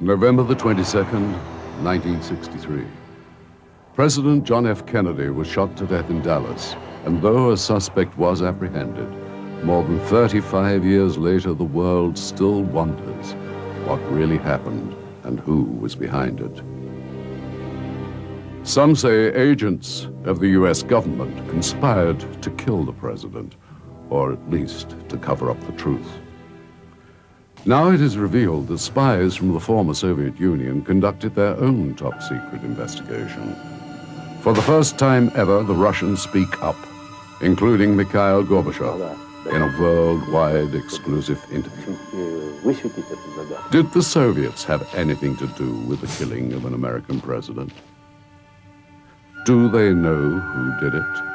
November the 22nd, 1963. President John F. Kennedy was shot to death in Dallas, and though a suspect was apprehended, more than 35 years later, the world still wonders what really happened and who was behind it. Some say agents of the US government conspired to kill the president, or at least to cover up the truth. Now it is revealed that spies from the former Soviet Union conducted their own top-secret investigation. For the first time ever, the Russians speak up, including Mikhail Gorbachev, in a worldwide exclusive interview. Did the Soviets have anything to do with the killing of an American president? Do they know who did it?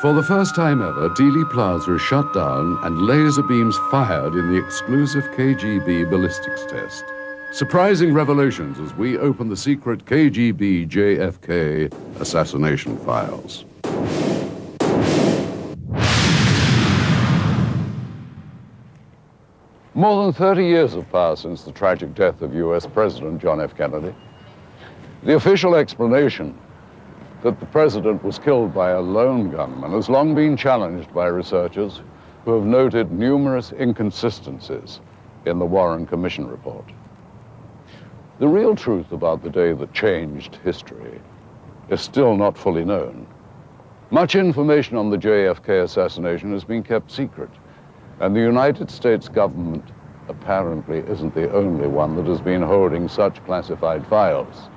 For the first time ever, Dealey Plaza is shut down and laser beams fired in the exclusive KGB ballistics test. Surprising revelations as we open the secret KGB JFK assassination files. More than 30 years have passed since the tragic death of US President John F. Kennedy. The official explanation that the president was killed by a lone gunman has long been challenged by researchers who have noted numerous inconsistencies in the Warren Commission report. The real truth about the day that changed history is still not fully known. Much information on the JFK assassination has been kept secret, and the United States government apparently isn't the only one that has been holding such classified files.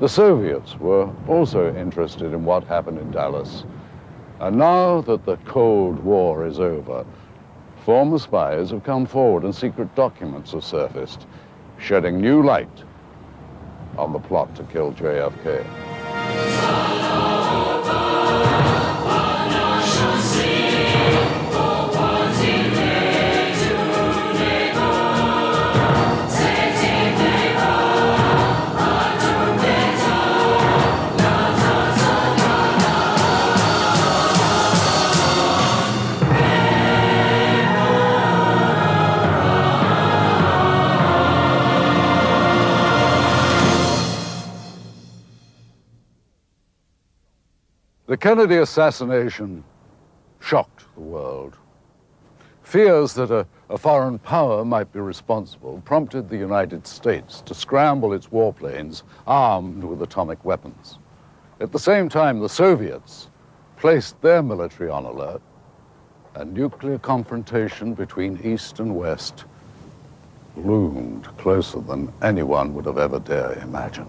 The Soviets were also interested in what happened in Dallas. And now that the Cold War is over, former spies have come forward and secret documents have surfaced, shedding new light on the plot to kill JFK. The Kennedy assassination shocked the world. Fears that a foreign power might be responsible prompted the United States to scramble its warplanes armed with atomic weapons. At the same time, the Soviets placed their military on alert, and nuclear confrontation between East and West loomed closer than anyone would have ever dared imagine.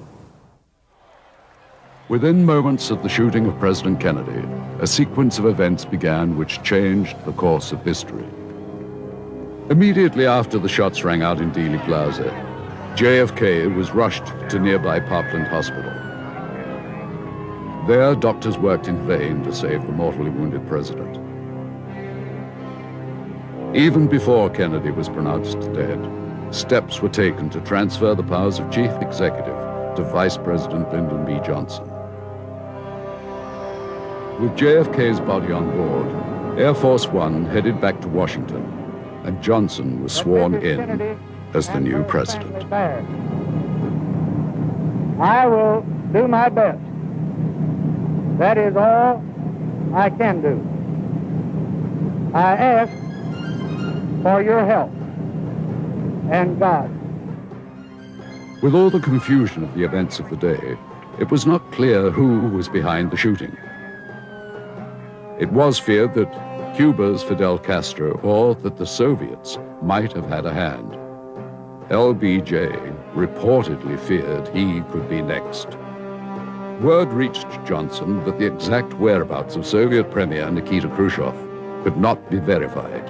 Within moments of the shooting of President Kennedy, a sequence of events began which changed the course of history. Immediately after the shots rang out in Dealey Plaza, JFK was rushed to nearby Parkland Hospital. There, doctors worked in vain to save the mortally wounded president. Even before Kennedy was pronounced dead, steps were taken to transfer the powers of chief executive to Vice President Lyndon B. Johnson. With JFK's body on board, Air Force One headed back to Washington, and Johnson was sworn in as the new president. I will do my best. That is all I can do. I ask for your help and God. With all the confusion of the events of the day, it was not clear who was behind the shooting. It was feared that Cuba's Fidel Castro or that the Soviets might have had a hand. LBJ reportedly feared he could be next. Word reached Johnson that the exact whereabouts of Soviet Premier Nikita Khrushchev could not be verified.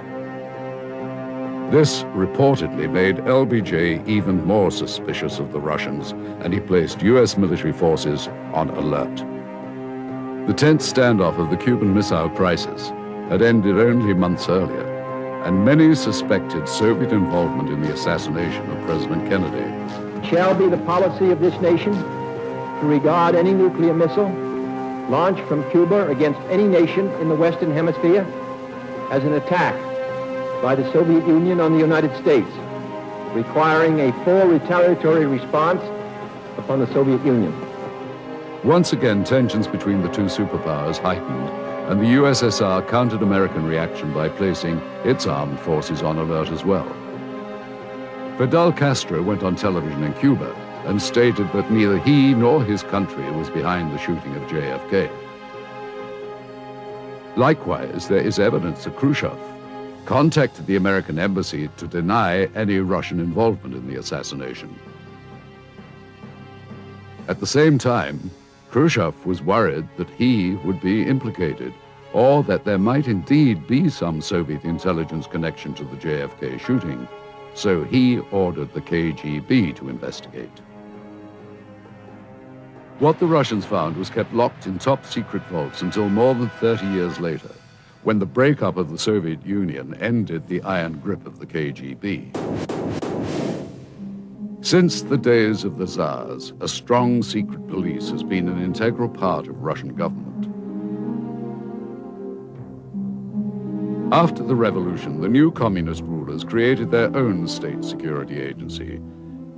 This reportedly made LBJ even more suspicious of the Russians, and he placed US military forces on alert. The tense standoff of the Cuban Missile Crisis had ended only months earlier, and many suspected Soviet involvement in the assassination of President Kennedy. It shall be the policy of this nation to regard any nuclear missile launched from Cuba against any nation in the Western Hemisphere as an attack by the Soviet Union on the United States, requiring a full retaliatory response upon the Soviet Union. Once again, tensions between the two superpowers heightened, and the USSR countered American reaction by placing its armed forces on alert as well. Fidel Castro went on television in Cuba and stated that neither he nor his country was behind the shooting of JFK. Likewise, there is evidence that Khrushchev contacted the American embassy to deny any Russian involvement in the assassination. At the same time, Khrushchev was worried that he would be implicated, or that there might indeed be some Soviet intelligence connection to the JFK shooting, so he ordered the KGB to investigate. What the Russians found was kept locked in top-secret vaults until more than 30 years later, when the breakup of the Soviet Union ended the iron grip of the KGB. Since the days of the Tsars, a strong secret police has been an integral part of Russian government. After the revolution, the new communist rulers created their own state security agency,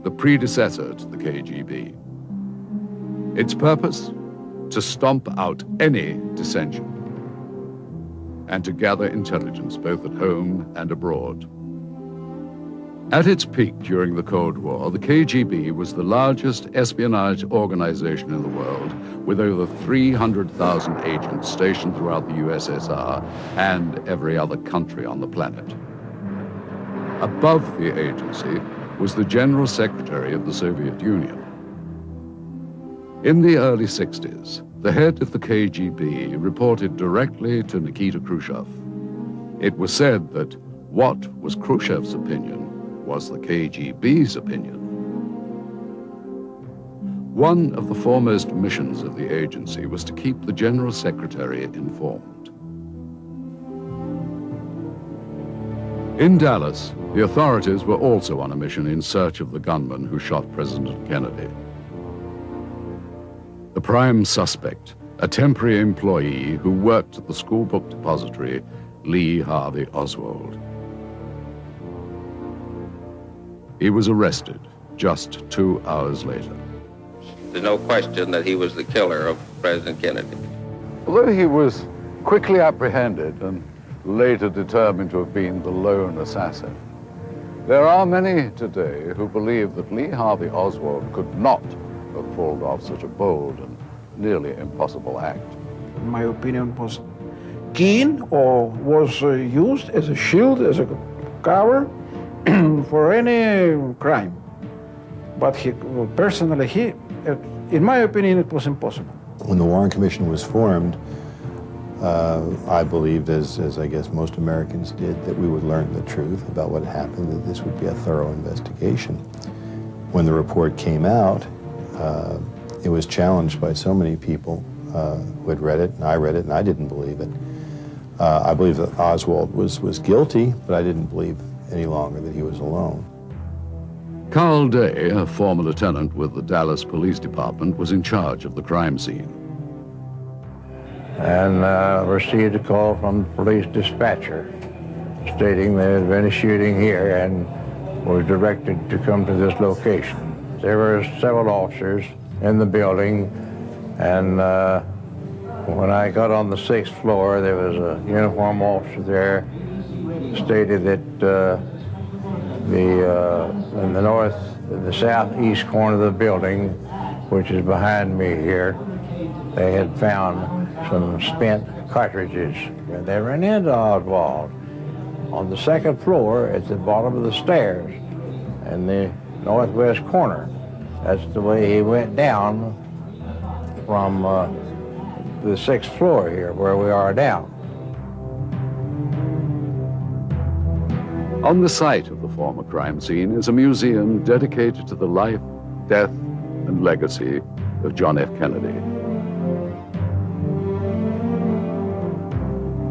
the predecessor to the KGB. Its purpose? To stomp out any dissension and to gather intelligence both at home and abroad. At its peak during the Cold War, the KGB was the largest espionage organization in the world, with over 300,000 agents stationed throughout the USSR and every other country on the planet. Above the agency was the General Secretary of the Soviet Union. In the early 60s, the head of the KGB reported directly to Nikita Khrushchev. It was said that what was Khrushchev's opinion was the KGB's opinion. One of the foremost missions of the agency was to keep the General Secretary informed. In Dallas, the authorities were also on a mission in search of the gunman who shot President Kennedy. The prime suspect, a temporary employee who worked at the school book depository, Lee Harvey Oswald. He was arrested just 2 hours later. There's no question that he was the killer of President Kennedy. Although he was quickly apprehended and later determined to have been the lone assassin, there are many today who believe that Lee Harvey Oswald could not have pulled off such a bold and nearly impossible act. In my opinion, was keen or was used as a shield, as a cover for any crime. But personally, in my opinion, it was impossible. When the Warren Commission was formed, I believed, as I guess most Americans did, that we would learn the truth about what happened, that this would be a thorough investigation. When the report came out, it was challenged by so many people who had read it, and I read it, and I didn't believe it. I believe that Oswald was guilty, but I didn't believe any longer that he was alone. Carl Day, a former lieutenant with the Dallas Police Department, was in charge of the crime scene. And received a call from the police dispatcher stating there had been a shooting here and was directed to come to this location. There were several officers in the building, and when I got on the 6th floor, there was a uniformed officer there, stated that in the southeast corner of the building, which is behind me here, they had found some spent cartridges. And they ran into Oswald on the 2nd floor at the bottom of the stairs in the northwest corner. That's the way he went down from the 6th floor here, where we are now. On the site of the former crime scene is a museum dedicated to the life, death, and legacy of John F. Kennedy.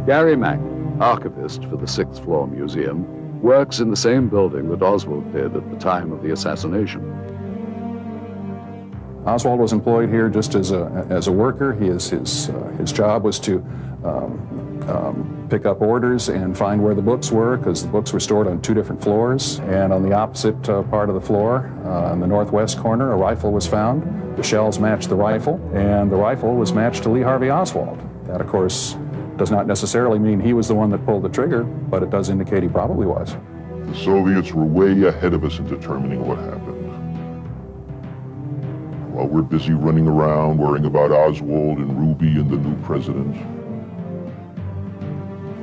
Gary Mack, archivist for the 6th floor museum, works in the same building that Oswald did at the time of the assassination. Oswald was employed here just as a worker. His job was to pick up orders and find where the books were, because the books were stored on 2 different floors. And on the opposite part of the floor, in the northwest corner, a rifle was found. The shells matched the rifle, and the rifle was matched to Lee Harvey Oswald. That, of course, does not necessarily mean he was the one that pulled the trigger, but it does indicate he probably was. The Soviets were way ahead of us in determining what happened. While we're busy running around worrying about Oswald and Ruby and the new president,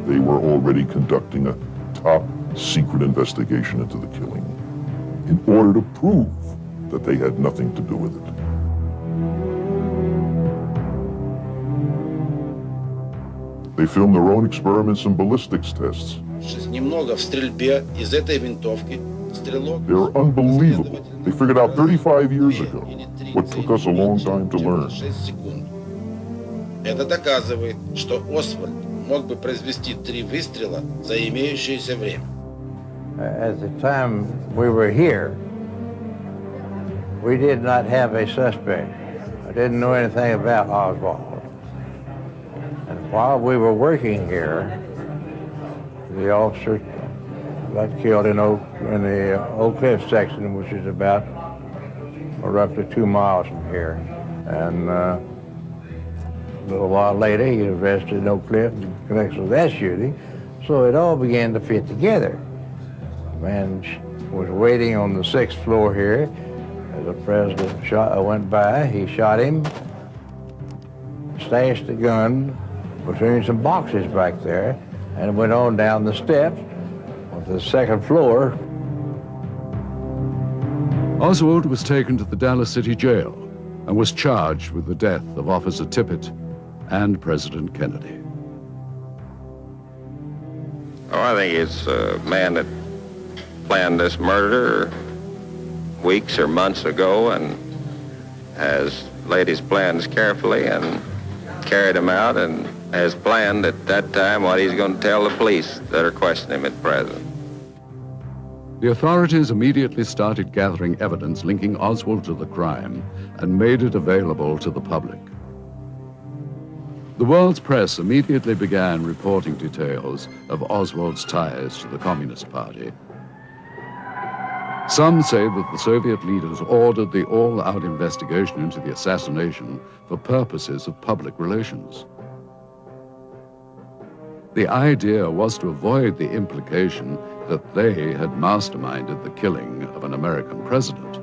they were already conducting a top-secret investigation into the killing in order to prove that they had nothing to do with it. They filmed their own experiments and ballistics tests. They're unbelievable. They figured out 35 years ago what took us a long time to learn. Это доказывает, что Освальд мог бы произвести 3 выстрела за имеющееся время. At the time we were here, we did not have a suspect. I didn't know anything about Oswald. And while we were working here, the officer got killed in the Oak Cliff section, which is about roughly 2 miles from here. And a little while later, he was arrested in Oak Cliff in connection with that shooting. So it all began to fit together. The man was waiting on the 6th floor here as the president went by. He shot him, stashed the gun between some boxes back there, and went on down the steps onto the 2nd floor. Oswald was taken to the Dallas City Jail and was charged with the death of Officer Tippit and President Kennedy. Oh, I think it's a man that planned this murder weeks or months ago and has laid his plans carefully and carried them out, and has planned at that time what he's going to tell the police that are questioning him at present. The authorities immediately started gathering evidence linking Oswald to the crime and made it available to the public. The world's press immediately began reporting details of Oswald's ties to the Communist Party. Some say that the Soviet leaders ordered the all-out investigation into the assassination for purposes of public relations. The idea was to avoid the implication that they had masterminded the killing of an American president.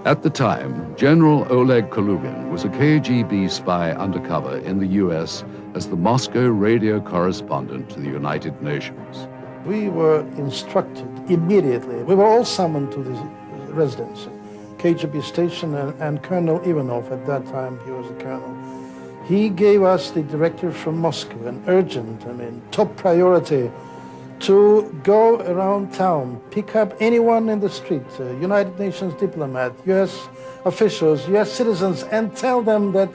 At the time, General Oleg Kalugin was a KGB spy undercover in the US as the Moscow radio correspondent to the United Nations. We were instructed immediately. We were all summoned to this residence, KGB station, and Colonel Ivanov, at that time he was a colonel. He gave us the directive from Moscow, an urgent, top priority, to go around town, pick up anyone in the street, United Nations diplomat, US officials, US citizens, and tell them that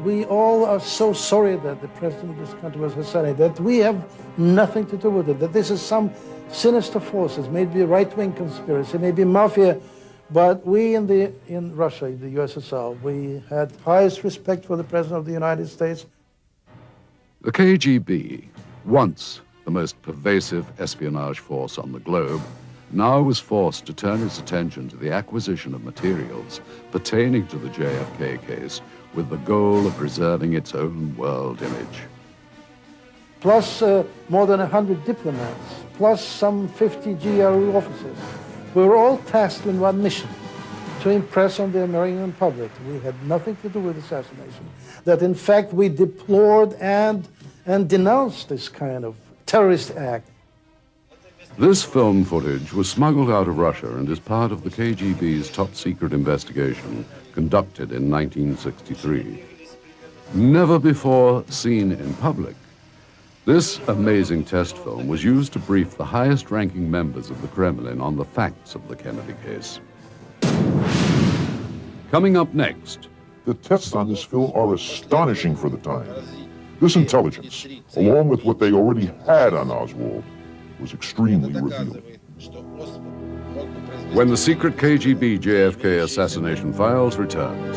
we all are so sorry that the president of this country was assassinated, that we have nothing to do with it, that this is some sinister forces, maybe a right-wing conspiracy, maybe mafia, but we in Russia, in the USSR, we had highest respect for the President of the United States. The KGB, once the most pervasive espionage force on the globe, now was forced to turn its attention to the acquisition of materials pertaining to the JFK case with the goal of preserving its own world image. Plus more than 100 diplomats, plus some 50 GRU officers. We were all tasked with one mission, to impress on the American public we had nothing to do with assassination, that in fact we deplored and denounced this kind of terrorist act. This film footage was smuggled out of Russia and is part of the KGB's top-secret investigation conducted in 1963. Never before seen in public, this amazing test film was used to brief the highest-ranking members of the Kremlin on the facts of the Kennedy case. Coming up next. The tests on this film are astonishing for the time. This intelligence, along with what they already had on Oswald, was extremely revealing. When the secret KGB JFK Assassination Files returns.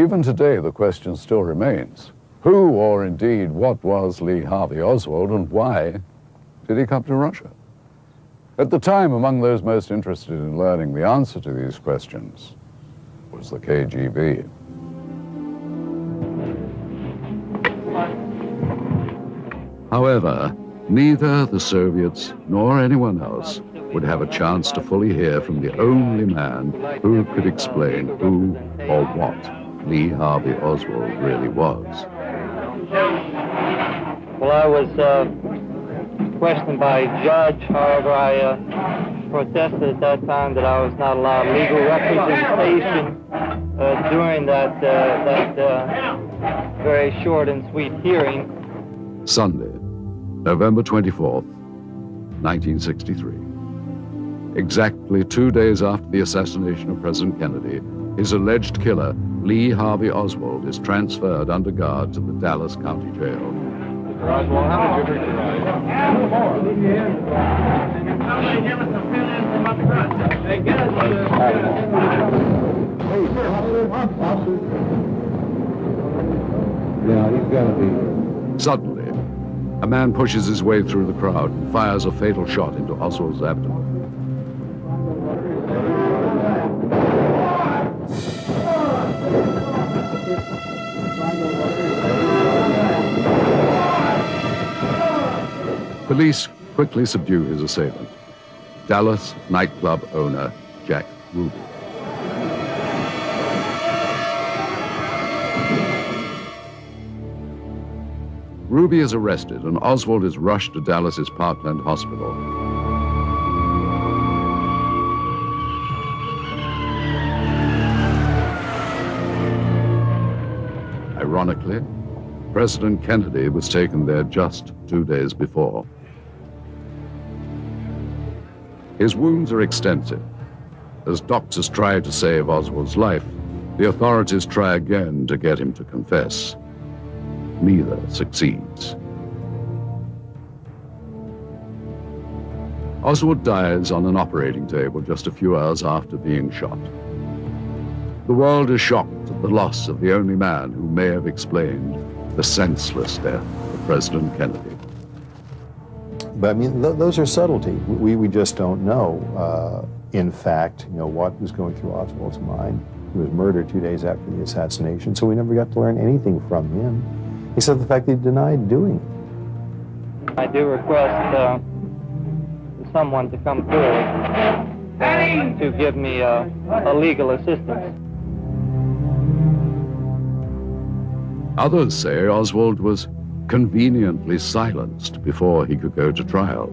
Even today, the question still remains. Who, or indeed, what was Lee Harvey Oswald, and why did he come to Russia? At the time, among those most interested in learning the answer to these questions was the KGB. However, neither the Soviets nor anyone else would have a chance to fully hear from the only man who could explain who or what Lee Harvey Oswald really was. Well, I was questioned by a judge. However, I protested at that time that I was not allowed legal representation during that very short and sweet hearing. Sunday, November 24th, 1963. Exactly 2 days after the assassination of President Kennedy, his alleged killer, Lee Harvey Oswald, is transferred under guard to the Dallas County Jail. Mr. Oswald, how did you reach Yeah, he's got to be. Suddenly, a man pushes his way through the crowd and fires a fatal shot into Oswald's abdomen. Police quickly subdue his assailant, Dallas nightclub owner Jack Ruby. Ruby is arrested and Oswald is rushed to Dallas's Parkland Hospital. Ironically, President Kennedy was taken there just 2 days before. His wounds are extensive. As doctors try to save Oswald's life, the authorities try again to get him to confess. Neither succeeds. Oswald dies on an operating table just a few hours after being shot. The world is shocked at the loss of the only man who may have explained the senseless death of President Kennedy. But I mean, those are subtlety. We just don't know. In fact, what was going through Oswald's mind. He was murdered 2 days after the assassination, so we never got to learn anything from him, except the fact that he denied doing it. I do request someone to come forward to give me a legal assistance. Others say Oswald was conveniently silenced before he could go to trial.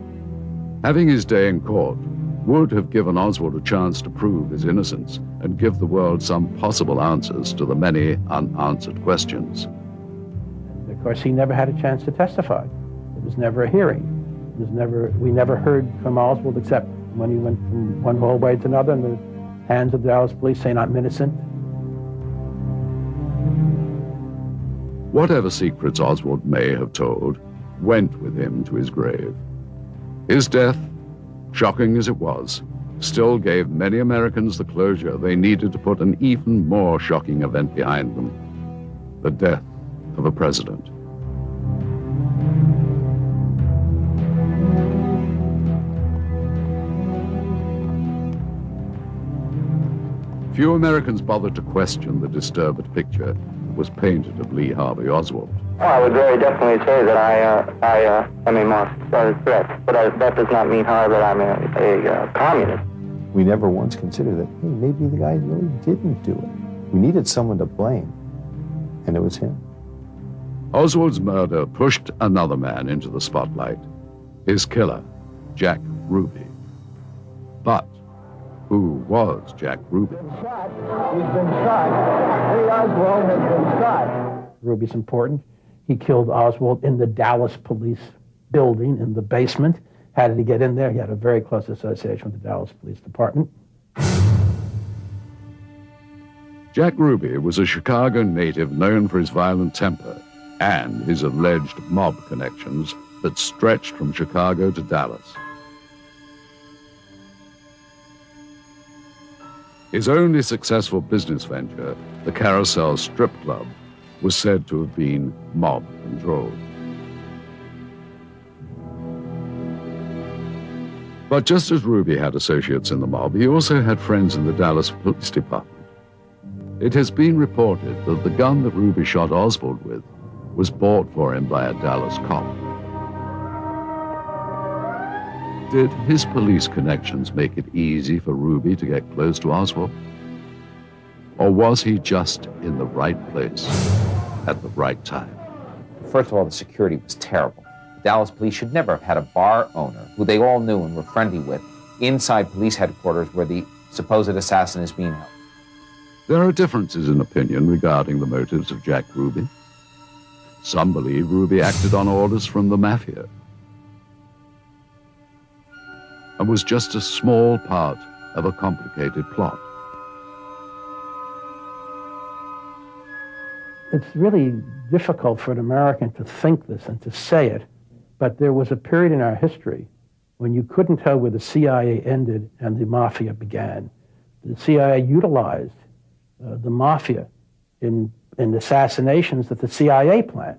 Having his day in court would have given Oswald a chance to prove his innocence and give the world some possible answers to the many unanswered questions. Of course, he never had a chance to testify. There was never a hearing. We never heard from Oswald except when he went from one hallway to another in the hands of the Dallas police saying, "I'm innocent." Whatever secrets Oswald may have told went with him to his grave. His death, shocking as it was, still gave many Americans the closure they needed to put an even more shocking event behind them: the death of a president. Few Americans bothered to question the disturbed picture that was painted of Lee Harvey Oswald. Well, I would very definitely say that I am a Marxist threat, but that does not mean, however, I'm a communist. We never once considered that, hey, maybe the guy really didn't do it. We needed someone to blame, and it was him. Oswald's murder pushed another man into the spotlight, his killer, Jack Ruby. But who was Jack Ruby? He's been shot. Lee Oswald has been shot. Ruby's important. He killed Oswald in the Dallas police building in the basement. How did he get in there? He had a very close association with the Dallas Police Department. Jack Ruby was a Chicago native known for his violent temper and his alleged mob connections that stretched from Chicago to Dallas. His only successful business venture, the Carousel Strip Club, was said to have been mob-controlled. But just as Ruby had associates in the mob, he also had friends in the Dallas Police Department. It has been reported that the gun that Ruby shot Oswald with was bought for him by a Dallas cop. Did his police connections make it easy for Ruby to get close to Oswald? Or was he just in the right place at the right time? First of all, the security was terrible. The Dallas police should never have had a bar owner, who they all knew and were friendly with, inside police headquarters where the supposed assassin is being held. There are differences in opinion regarding the motives of Jack Ruby. Some believe Ruby acted on orders from the mafia and was just a small part of a complicated plot. It's really difficult for an American to think this and to say it, but there was a period in our history when you couldn't tell where the CIA ended and the mafia began. The CIA utilized the mafia in assassinations that the CIA planned.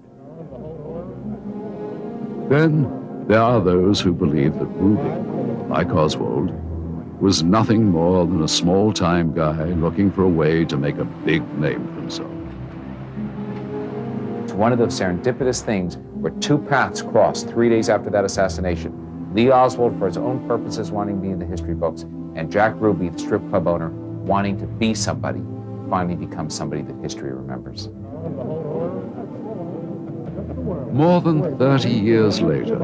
Then there are those who believe that Ruby, like Oswald, was nothing more than a small-time guy looking for a way to make a big name for himself. It's one of those serendipitous things where two paths crossed 3 days after that assassination. Lee Oswald, for his own purposes, wanting to be in the history books, and Jack Ruby, the strip club owner, wanting to be somebody, finally become somebody that history remembers. More than 30 years later,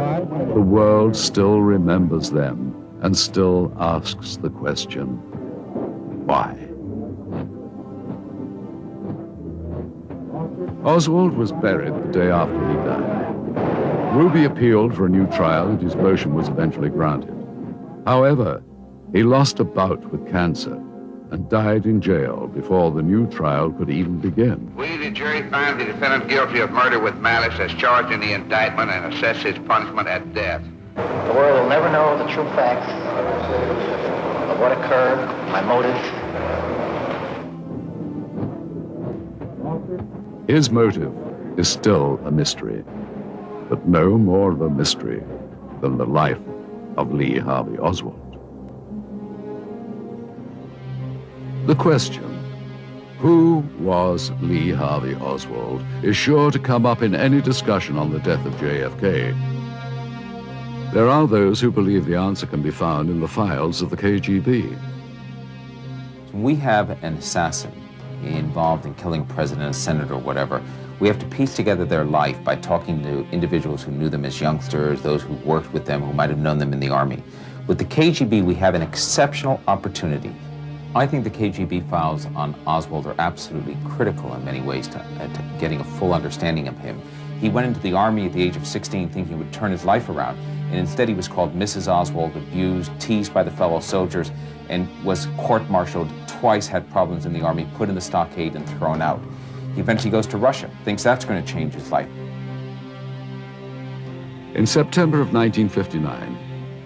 the world still remembers them and still asks the question, why? Oswald was buried the day after he died. Ruby appealed for a new trial and his motion was eventually granted. However, he lost a bout with cancer and died in jail before the new trial could even begin. We, the jury, find the defendant guilty of murder with malice as charged in the indictment and assess his punishment at death. The world will never know the true facts of what occurred, my motives. His motive is still a mystery, but no more of a mystery than the life of Lee Harvey Oswald. The question, who was Lee Harvey Oswald, is sure to come up in any discussion on the death of JFK. There are those who believe the answer can be found in the files of the KGB. When we have an assassin involved in killing a president, a senator, or whatever, we have to piece together their life by talking to individuals who knew them as youngsters, those who worked with them, who might have known them in the army. With the KGB, we have an exceptional opportunity. I think the KGB files on Oswald are absolutely critical in many ways to getting a full understanding of him. He went into the army at the age of 16 thinking he would turn his life around, and instead he was called Mrs. Oswald, abused, teased by the fellow soldiers, and was court-martialed, twice had problems in the army, put in the stockade and thrown out. He eventually goes to Russia, thinks that's going to change his life. In September of 1959,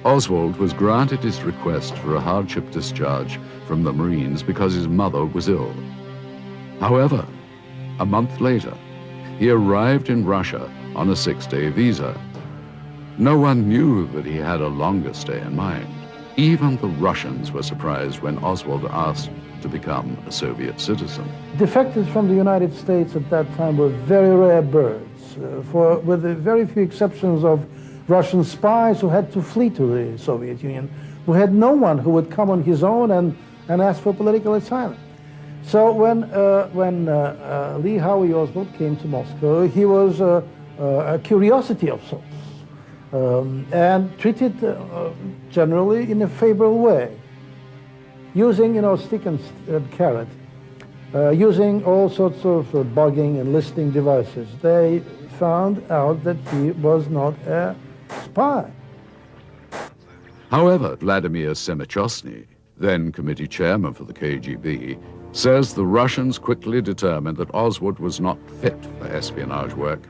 Oswald was granted his request for a hardship discharge from the Marines because his mother was ill. However, a month later, he arrived in Russia on a 6-day visa. No one knew that he had a longer stay in mind. Even the Russians were surprised when Oswald asked to become a Soviet citizen. Defectors from the United States at that time were very rare birds, with very few exceptions of Russian spies who had to flee to the Soviet Union, who had no one who would come on his own and ask for political asylum. So when Lee Harvey Oswald came to Moscow, he was a curiosity of sorts, and treated generally in a favorable way, using, stick and carrot, using all sorts of bugging and listening devices. They found out that he was not a spy. However, Vladimir Semichosny, then committee chairman for the KGB, says the Russians quickly determined that Oswald was not fit for espionage work,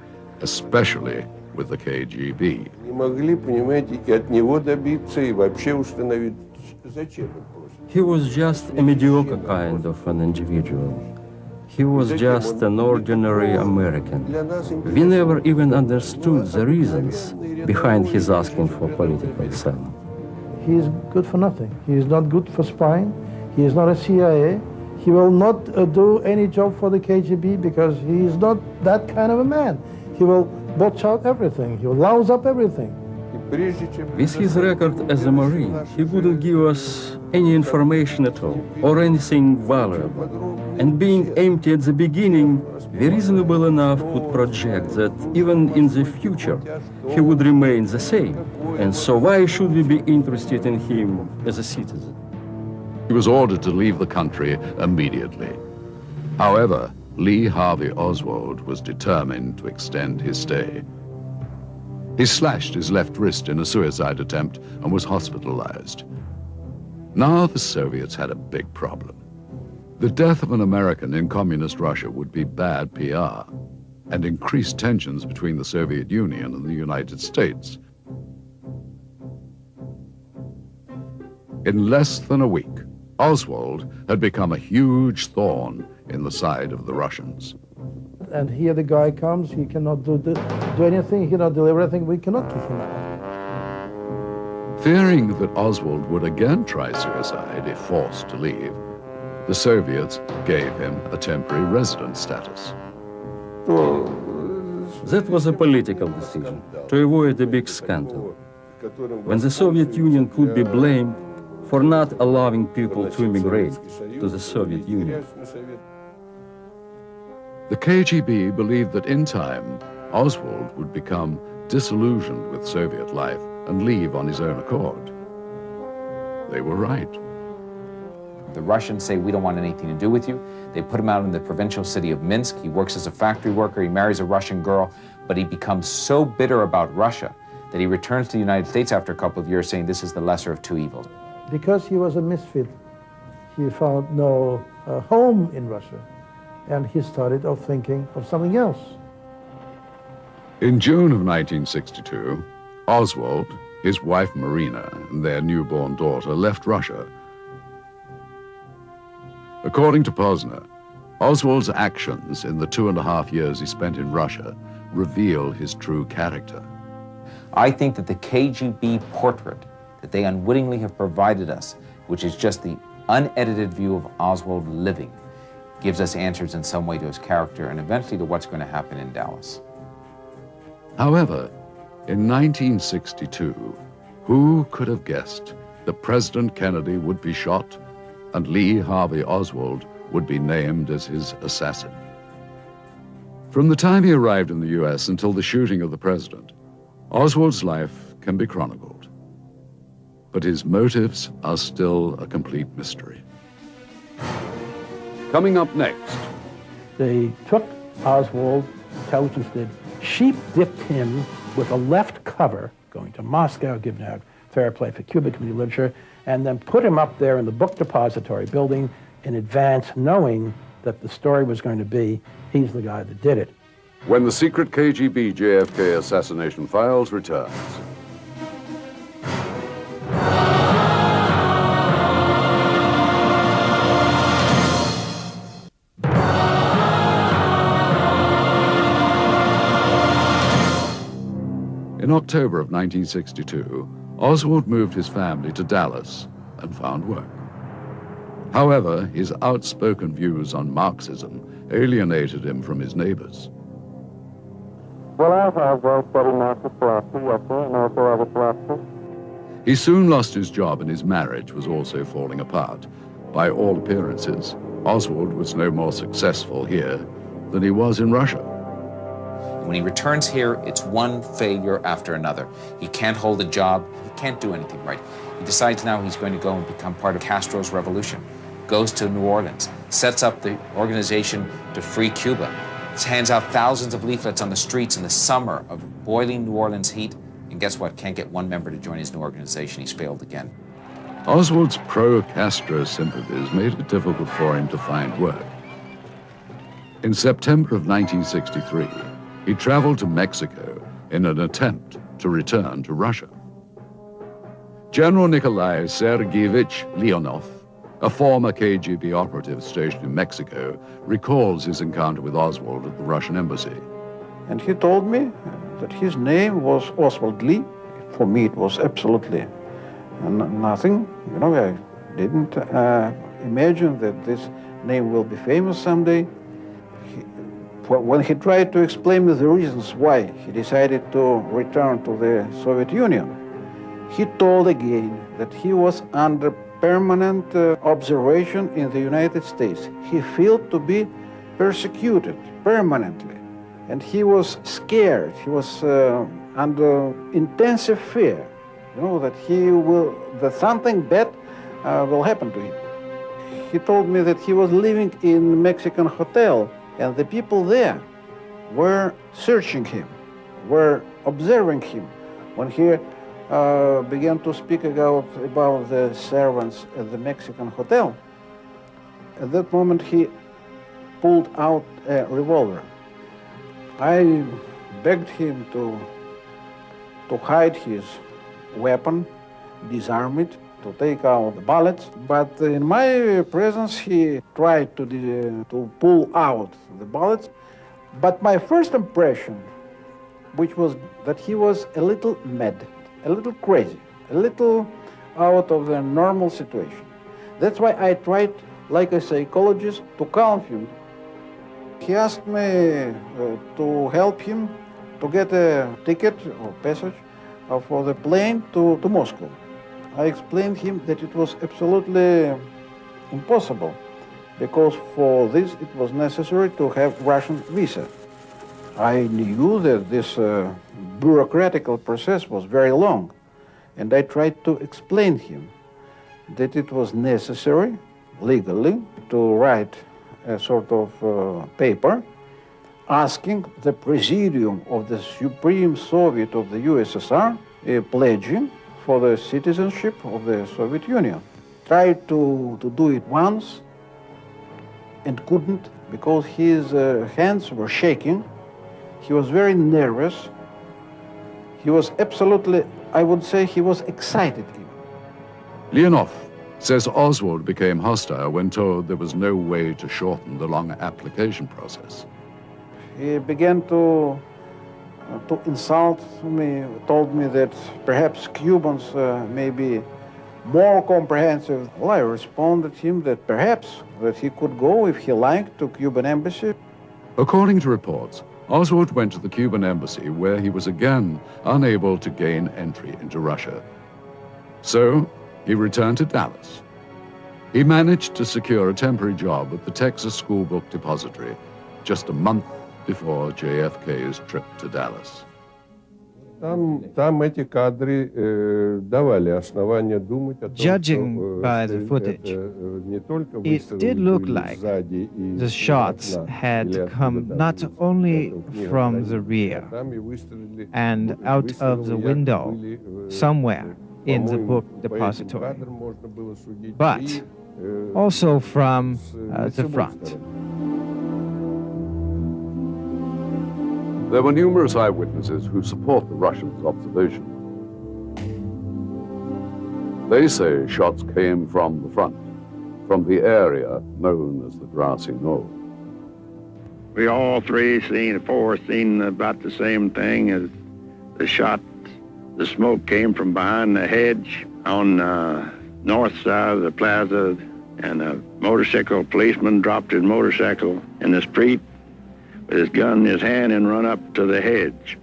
especially with the KGB. Не могли, понимаете, и от него добиться, и вообще установить He was just a mediocre kind of an individual. He was just an ordinary American. We never even understood the reasons behind his asking for political asylum. He is good for nothing. He is not good for spying. He is not a CIA. He will not do any job for the KGB because he is not that kind of a man. He will botch out everything. He will louse up everything. With his record as a Marine, he wouldn't give us any information at all, or anything valuable. And being empty at the beginning, we reasonable enough could project that even in the future, he would remain the same. And so why should we be interested in him as a citizen? He was ordered to leave the country immediately. However, Lee Harvey Oswald was determined to extend his stay. He slashed his left wrist in a suicide attempt and was hospitalized. Now the Soviets had a big problem. The death of an American in communist Russia would be bad PR and increase tensions between the Soviet Union and the United States. In less than a week, Oswald had become a huge thorn in the side of the Russians. And here the guy comes, he cannot do anything, he cannot deliver anything, we cannot kick him out. Fearing that Oswald would again try suicide if forced to leave, the Soviets gave him a temporary resident status. That was a political decision, to avoid a big scandal. When the Soviet Union could be blamed for not allowing people to immigrate to the Soviet Union. The KGB believed that in time, Oswald would become disillusioned with Soviet life and leave on his own accord. They were right. The Russians say, we don't want anything to do with you. They put him out in the provincial city of Minsk. He works as a factory worker. He marries a Russian girl, but he becomes so bitter about Russia that he returns to the United States after a couple of years saying this is the lesser of two evils. Because he was a misfit, he found no home in Russia, and he started off thinking of something else. In June of 1962, Oswald, his wife Marina, and their newborn daughter left Russia. According to Posner, Oswald's actions in the 2.5 years he spent in Russia reveal his true character. I think that the KGB portrait that they unwittingly have provided us, which is just the unedited view of Oswald living, gives us answers in some way to his character and eventually to what's going to happen in Dallas. However, in 1962, who could have guessed that President Kennedy would be shot and Lee Harvey Oswald would be named as his assassin? From the time he arrived in the US until the shooting of the president, Oswald's life can be chronicled. But his motives are still a complete mystery. Coming up next. They took Oswald, intelligence did, sheep-dipped him with a left cover, going to Moscow, giving out fair play for Cuba Committee literature, and then put him up there in the book depository building in advance, knowing that the story was going to be, he's the guy that did it. When the secret KGB JFK assassination files returns. In October of 1962, Oswald moved his family to Dallas and found work. However, his outspoken views on Marxism alienated him from his neighbors. Well, I've studied Marxist philosophy, yes, sir, and also other philosophy. He soon lost his job and his marriage was also falling apart. By all appearances, Oswald was no more successful here than he was in Russia. When he returns here, it's one failure after another. He can't hold a job. He can't do anything right. He decides now he's going to go and become part of Castro's revolution. Goes to New Orleans, sets up the organization to free Cuba. Hands out thousands of leaflets on the streets in the summer of boiling New Orleans heat. And guess what? Can't get one member to join his new organization. He's failed again. Oswald's pro-Castro sympathies made it difficult for him to find work. In September of 1963, he traveled to Mexico in an attempt to return to Russia. General Nikolai Sergeyevich Leonov, a former KGB operative stationed in Mexico, recalls his encounter with Oswald at the Russian embassy. And he told me that his name was Oswald Lee. For me, it was absolutely nothing. You know, I didn't imagine that this name will be famous someday. When he tried to explain me the reasons why he decided to return to the Soviet Union, he told again that he was under permanent observation in the United States. He felt to be persecuted permanently, and he was scared. He was under intensive fear, you know, that something bad will happen to him. He told me that he was living in a Mexican hotel, and the people there were searching him, were observing him. When he began to speak about the servants at the Mexican hotel, at that moment he pulled out a revolver. I begged him to hide his weapon, disarm it, to take out the bullets, but in my presence he tried to pull out the bullets. But my first impression, which was that he was a little mad, a little crazy, a little out of the normal situation. That's why I tried, like a psychologist, to calm him. He asked me to help him to get a ticket or passage for the plane to Moscow. I explained him that it was absolutely impossible, because for this it was necessary to have Russian visa. I knew that this bureaucratical process was very long, and I tried to explain him that it was necessary legally to write a sort of paper asking the Presidium of the Supreme Soviet of the USSR pledging for the citizenship of the Soviet Union. Tried to do it once and couldn't, because his hands were shaking. He was very nervous. He was absolutely, I would say, he was excited even. Leonov says Oswald became hostile when told there was no way to shorten the long application process. He began to insult me, told me that perhaps Cubans may be more comprehensive. Well, I responded to him that perhaps that he could go, if he liked, to Cuban embassy. According to reports, Oswald went to the Cuban embassy, where he was again unable to gain entry into Russia. So he returned to Dallas. He managed to secure a temporary job at the Texas School Book Depository just a month before JFK's trip to Dallas. Judging by the footage, it did look like the shots had come not only from the rear and out of the window somewhere in the book depository, but also from the front. There were numerous eyewitnesses who support the Russians' observation. They say shots came from the front, from the area known as the grassy knoll. We all four seen about the same thing as the shot. The smoke came from behind the hedge on the north side of the plaza, and a motorcycle policeman dropped his motorcycle in the street with his gun in his hand and run up to the hedge.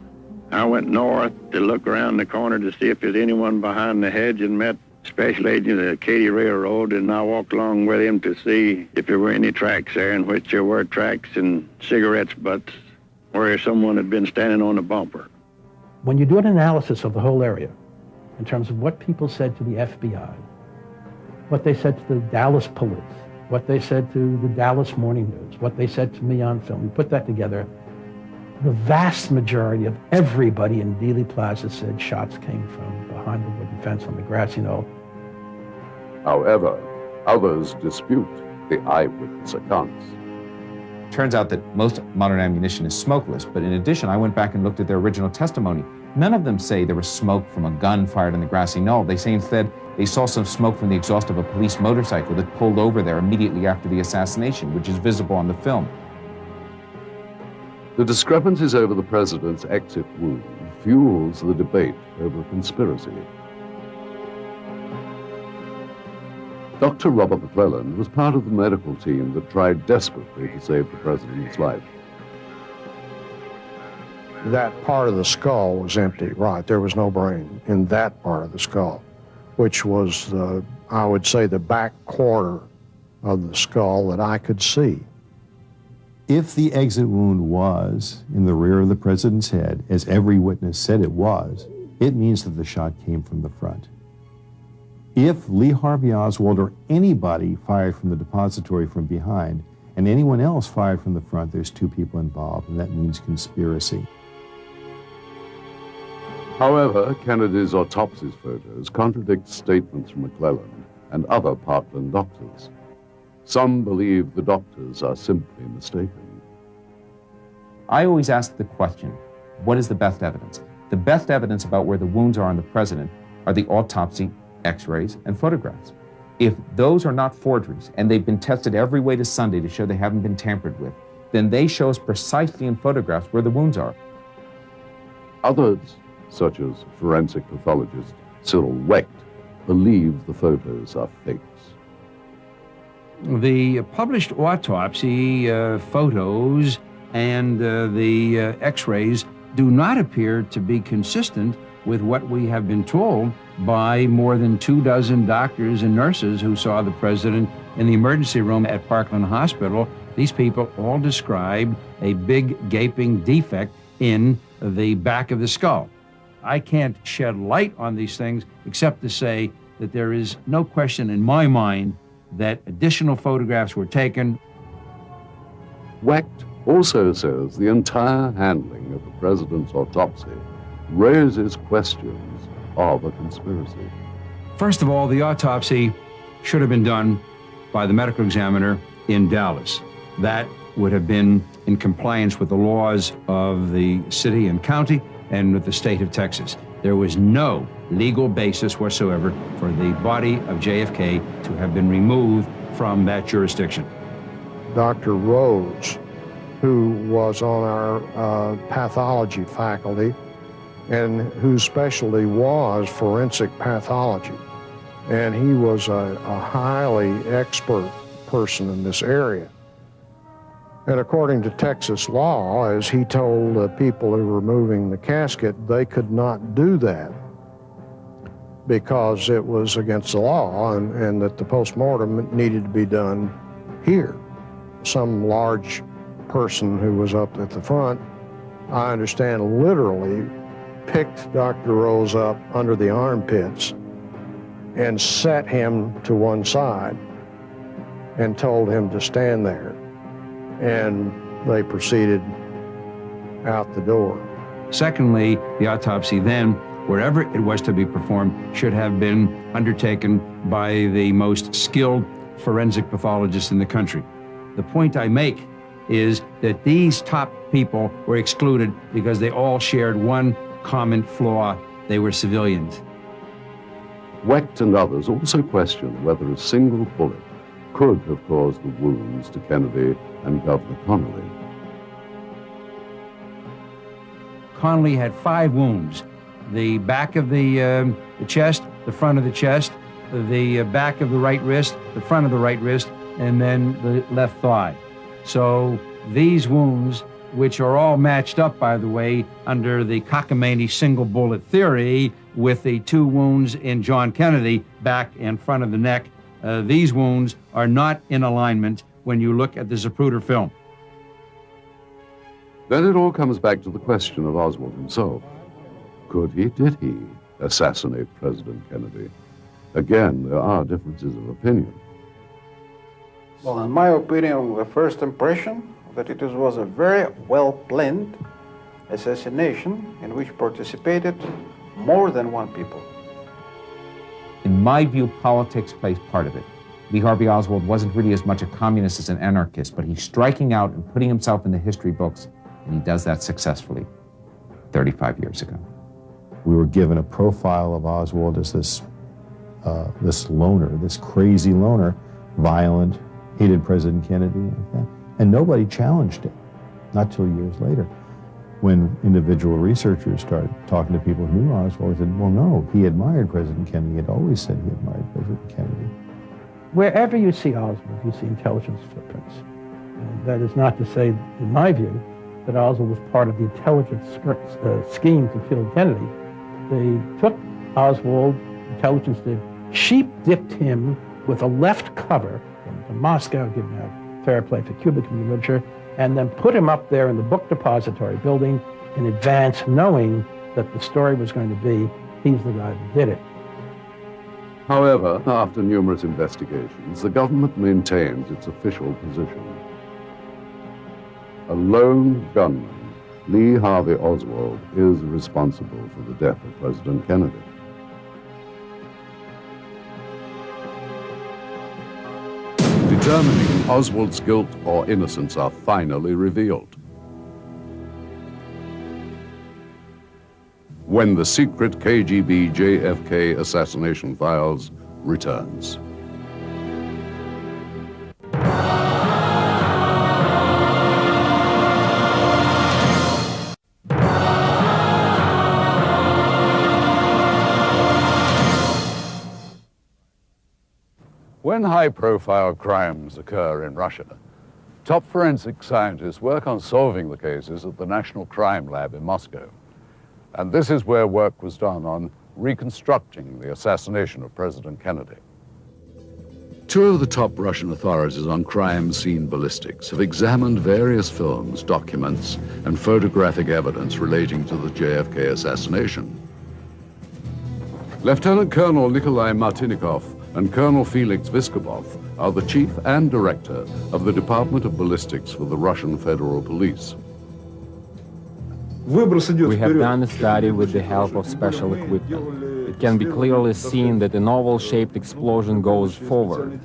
I went north to look around the corner to see if there's anyone behind the hedge, and met Special Agent of the Katy Railroad, and I walked along with him to see if there were any tracks there, in which there were tracks and cigarettes butts where someone had been standing on a bumper. When you do an analysis of the whole area, in terms of what people said to the FBI, what they said to the Dallas police, what they said to the Dallas Morning News, what they said to me on film, you put that together, the vast majority of everybody in Dealey Plaza said shots came from behind the wooden fence on the grassy knoll. However, others dispute the eyewitness accounts. Turns out that most modern ammunition is smokeless, but in addition, I went back and looked at their original testimony. None of them say there was smoke from a gun fired on the grassy knoll. They say instead they saw some smoke from the exhaust of a police motorcycle that pulled over there immediately after the assassination, which is visible on the film. The discrepancies over the president's exit wound fuels the debate over conspiracy. Dr. Robert McClellan was part of the medical team that tried desperately to save the president's life. That part of the skull was empty, right? There was no brain in that part of the skull, which was, I would say, the back corner of the skull that I could see. If the exit wound was in the rear of the president's head, as every witness said it was, it means that the shot came from the front. If Lee Harvey Oswald or anybody fired from the depository from behind, and anyone else fired from the front, there's two people involved, and that means conspiracy. However, Kennedy's autopsy photos contradict statements from McClellan and other Parkland doctors. Some believe the doctors are simply mistaken. I always ask the question, what is the best evidence? The best evidence about where the wounds are on the president are the autopsy, X-rays, and photographs. If those are not forgeries, and they've been tested every way to Sunday to show they haven't been tampered with, then they show us precisely in photographs where the wounds are. Others, such as forensic pathologist Cyril Wecht, believe the photos are fakes. The published autopsy photos and the X-rays do not appear to be consistent with what we have been told by more than 24 doctors and nurses who saw the president in the emergency room at Parkland Hospital. These people all described a big gaping defect in the back of the skull. I can't shed light on these things except to say that there is no question in my mind that additional photographs were taken. Wecht also says the entire handling of the president's autopsy raises questions of a conspiracy. First of all, the autopsy should have been done by the medical examiner in Dallas. That would have been in compliance with the laws of the city and county and with the state of Texas. There was no legal basis whatsoever for the body of JFK to have been removed from that jurisdiction. Dr. Rose, who was on our pathology faculty and whose specialty was forensic pathology, and he was a highly expert person in this area. And according to Texas law, as he told the people who were moving the casket, they could not do that because it was against the law and that the postmortem needed to be done here. Some large person who was up at the front, I understand, literally picked Dr. Rose up under the armpits and set him to one side and told him to stand there. And they proceeded out the door. Secondly, the autopsy then, wherever it was to be performed, should have been undertaken by the most skilled forensic pathologists in the country. The point I make is that these top people were excluded because they all shared one common flaw: they were civilians. Wecht and others also questioned whether a single bullet could have caused the wounds to Kennedy and Governor Connolly. Connolly had 5 wounds: the back of the chest, the front of the chest, the back of the right wrist, the front of the right wrist, and then the left thigh. So these wounds, which are all matched up, by the way, under the cockamamie single bullet theory with the 2 wounds in John Kennedy, back and front of the neck, these wounds are not in alignment when you look at the Zapruder film. Then it all comes back to the question of Oswald himself. Could he, did he assassinate President Kennedy? Again, there are differences of opinion. Well, in my opinion, the first impression that it was a very well-planned assassination in which participated more than one people. In my view, politics plays part of it. Lee Harvey Oswald wasn't really as much a communist as an anarchist, but he's striking out and putting himself in the history books, and he does that successfully 35 years ago. We were given a profile of Oswald as this loner, this crazy loner, violent, hated President Kennedy, like that. And nobody challenged it, not till years later. When individual researchers started talking to people who knew Oswald, they said, well, no, he admired President Kennedy. He had always said he admired President Kennedy. Wherever you see Oswald, you see intelligence footprints. And that is not to say, in my view, that Oswald was part of the intelligence scheme to kill Kennedy. They took Oswald, intelligence did, sheep-dipped him with a left cover from Moscow, given out fair play for Cuba community literature, and then put him up there in the book depository building in advance, knowing that the story was going to be, he's the guy that did it. However, after numerous investigations, the government maintains its official position. A lone gunman, Lee Harvey Oswald, is responsible for the death of President Kennedy. Determining Oswald's guilt or innocence are finally revealed when the secret KGB JFK Assassination Files returns. When high-profile crimes occur in Russia, top forensic scientists work on solving the cases at the National Crime Lab in Moscow. And this is where work was done on reconstructing the assassination of President Kennedy. Two of the top Russian authorities on crime scene ballistics have examined various films, documents, and photographic evidence relating to the JFK assassination. Lieutenant Colonel Nikolai Martinikov and Colonel Felix Vyskobov are the chief and director of the Department of Ballistics for the Russian Federal Police. We have done a study with the help of special equipment. It can be clearly seen that an oval-shaped explosion goes forward.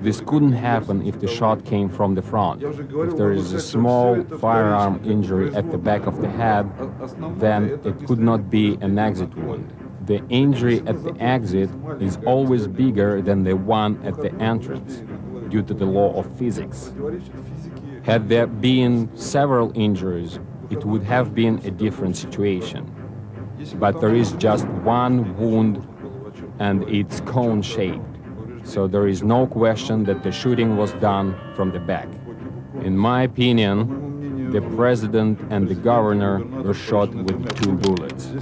This couldn't happen if the shot came from the front. If there is a small firearm injury at the back of the head, then it could not be an exit wound. The injury at the exit is always bigger than the one at the entrance, due to the law of physics. Had there been several injuries, it would have been a different situation. But there is just one wound, and it's cone-shaped. So there is no question that the shooting was done from the back. In my opinion, the president and the governor were shot with 2 bullets.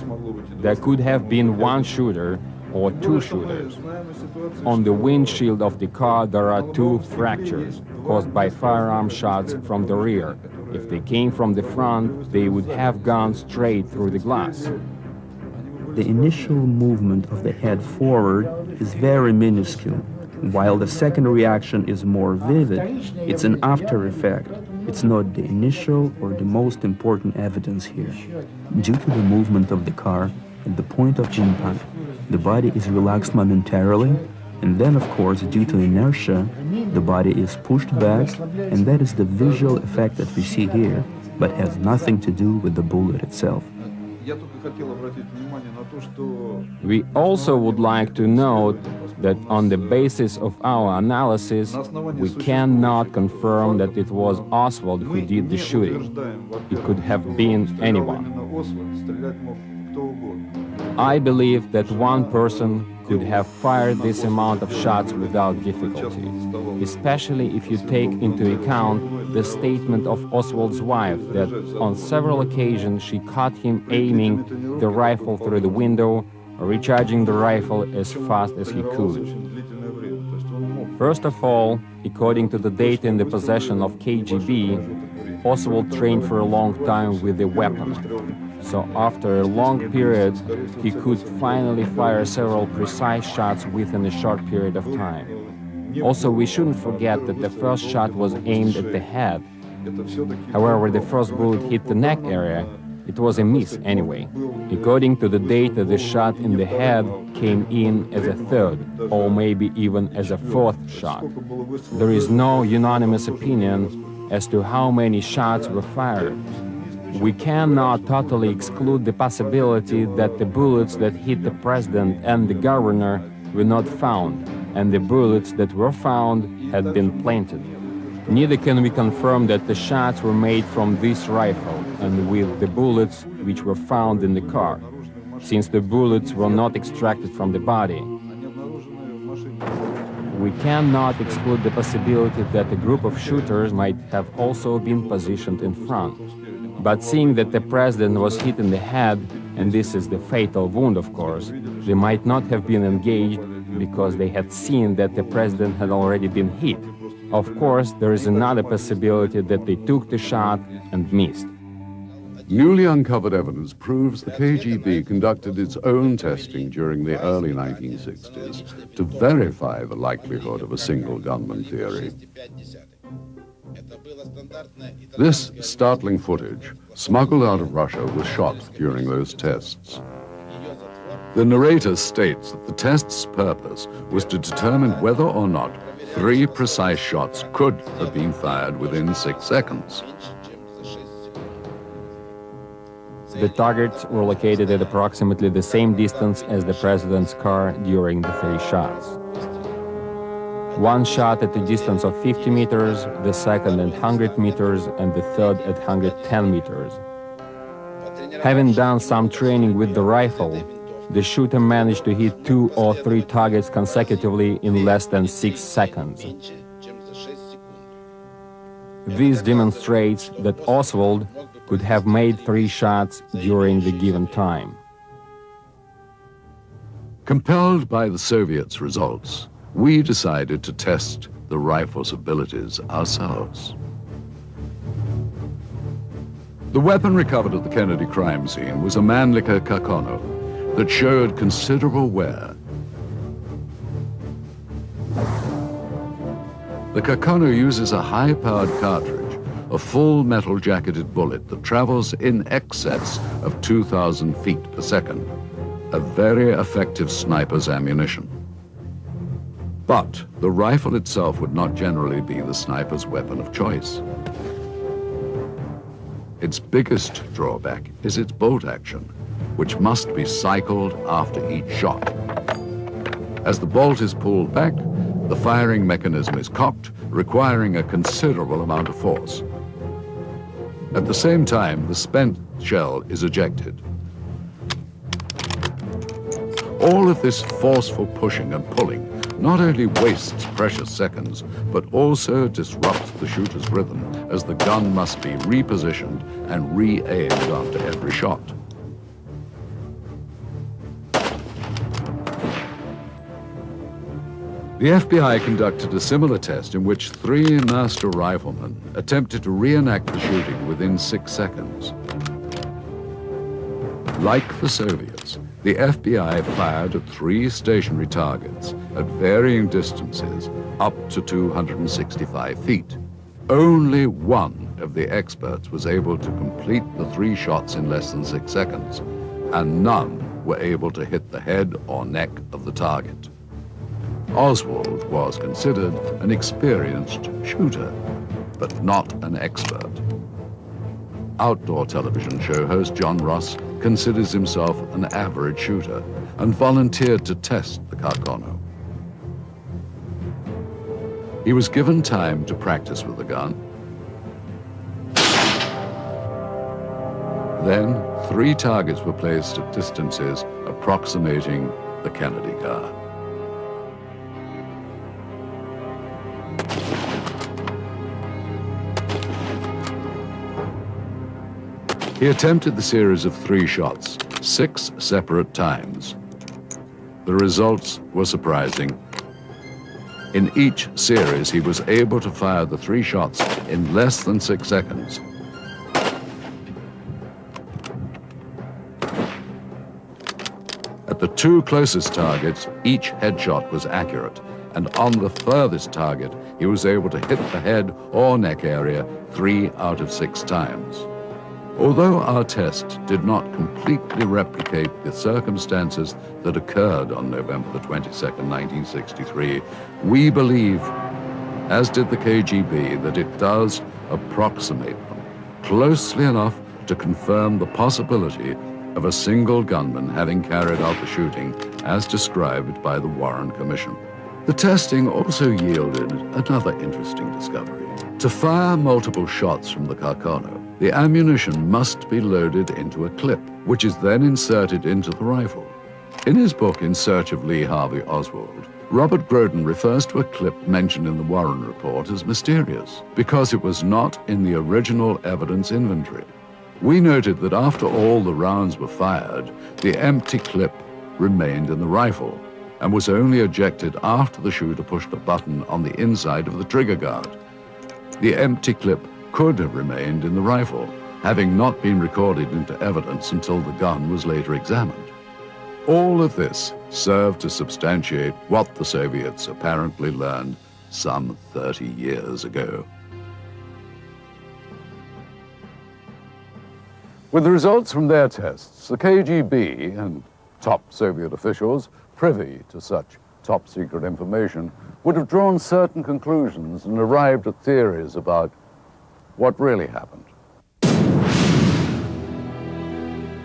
There could have been one shooter or 2 shooters. On the windshield of the car, there are 2 fractures caused by firearm shots from the rear. If they came from the front, they would have gone straight through the glass. The initial movement of the head forward is very minuscule. While the second reaction is more vivid, it's an after effect. It's not the initial or the most important evidence here. Due to the movement of the car, at the point of impact, the body is relaxed momentarily, and then, of course, due to inertia, the body is pushed back, and that is the visual effect that we see here, but has nothing to do with the bullet itself. We also would like to note that on the basis of our analysis, we cannot confirm that it was Oswald who did the shooting. It could have been anyone. I believe that one person could have fired this amount of shots without difficulty, especially if you take into account the statement of Oswald's wife that on several occasions she caught him aiming the rifle through the window, recharging the rifle as fast as he could. First of all, according to the data in the possession of KGB, Oswald trained for a long time with the weapon. So after a long period, he could finally fire several precise shots within a short period of time. Also, we shouldn't forget that the first shot was aimed at the head. However, the first bullet hit the neck area. It was a miss anyway. According to the data, the shot in the head came in as a third, or maybe even as a 4th shot. There is no unanimous opinion as to how many shots were fired. We cannot totally exclude the possibility that the bullets that hit the president and the governor were not found, and the bullets that were found had been planted. Neither can we confirm that the shots were made from this rifle and with the bullets which were found in the car, since the bullets were not extracted from the body. We cannot exclude the possibility that a group of shooters might have also been positioned in front. But seeing that the president was hit in the head, and this is the fatal wound, of course, they might not have been engaged because they had seen that the president had already been hit. Of course, there is another possibility that they took the shot and missed. Newly uncovered evidence proves the KGB conducted its own testing during the early 1960s to verify the likelihood of a single gunman theory. This startling footage, smuggled out of Russia, was shot during those tests. The narrator states that the test's purpose was to determine whether or not 3 precise shots could have been fired within 6 seconds. The targets were located at approximately the same distance as the president's car during the 3 shots. One shot at a distance of 50 meters, the second at 100 meters, and the third at 110 meters. Having done some training with the rifle, the shooter managed to hit 2 or 3 targets consecutively in less than 6 seconds. This demonstrates that Oswald could have made 3 shots during the given time. Compelled by the Soviets' results, we decided to test the rifle's abilities ourselves. The weapon recovered at the Kennedy crime scene was a Mannlicher Kakono that showed considerable wear. The Kakono uses a high-powered cartridge, a full metal jacketed bullet that travels in excess of 2,000 feet per second, a very effective sniper's ammunition. But the rifle itself would not generally be the sniper's weapon of choice. Its biggest drawback is its bolt action, which must be cycled after each shot. As the bolt is pulled back, the firing mechanism is cocked, requiring a considerable amount of force. At the same time, the spent shell is ejected. All of this forceful pushing and pulling not only wastes precious seconds, but also disrupts the shooter's rhythm, as the gun must be repositioned and re-aimed after every shot. The FBI conducted a similar test in which 3 master riflemen attempted to reenact the shooting within 6 seconds. Like the Soviets, the FBI fired at 3 stationary targets at varying distances up to 265 feet. Only one of the experts was able to complete the 3 shots in less than 6 seconds, and none were able to hit the head or neck of the target. Oswald was considered an experienced shooter, but not an expert. Outdoor television show host John Ross considers himself an average shooter and volunteered to test the Kakono. He was given time to practice with the gun. Then 3 targets were placed at distances approximating the Kennedy car. He attempted the series of 3 shots, 6 separate times. The results were surprising. In each series, he was able to fire the 3 shots in less than 6 seconds. At the 2 closest targets, each headshot was accurate, and on the furthest target, he was able to hit the head or neck area 3 out of 6 times. Although our test did not completely replicate the circumstances that occurred on November the 22nd, 1963, we believe, as did the KGB, that it does approximate them closely enough to confirm the possibility of a single gunman having carried out the shooting as described by the Warren Commission. The testing also yielded another interesting discovery. To fire multiple shots from the Carcano, the ammunition must be loaded into a clip, which is then inserted into the rifle. In his book, In Search of Lee Harvey Oswald, Robert Groden refers to a clip mentioned in the Warren report as mysterious because it was not in the original evidence inventory. We noted that after all the rounds were fired, the empty clip remained in the rifle and was only ejected after the shooter pushed a button on the inside of the trigger guard. The empty clip could have remained in the rifle, having not been recorded into evidence until the gun was later examined. All of this served to substantiate what the Soviets apparently learned some 30 years ago. With the results from their tests, the KGB and top Soviet officials privy to such top-secret information would have drawn certain conclusions and arrived at theories about what really happened.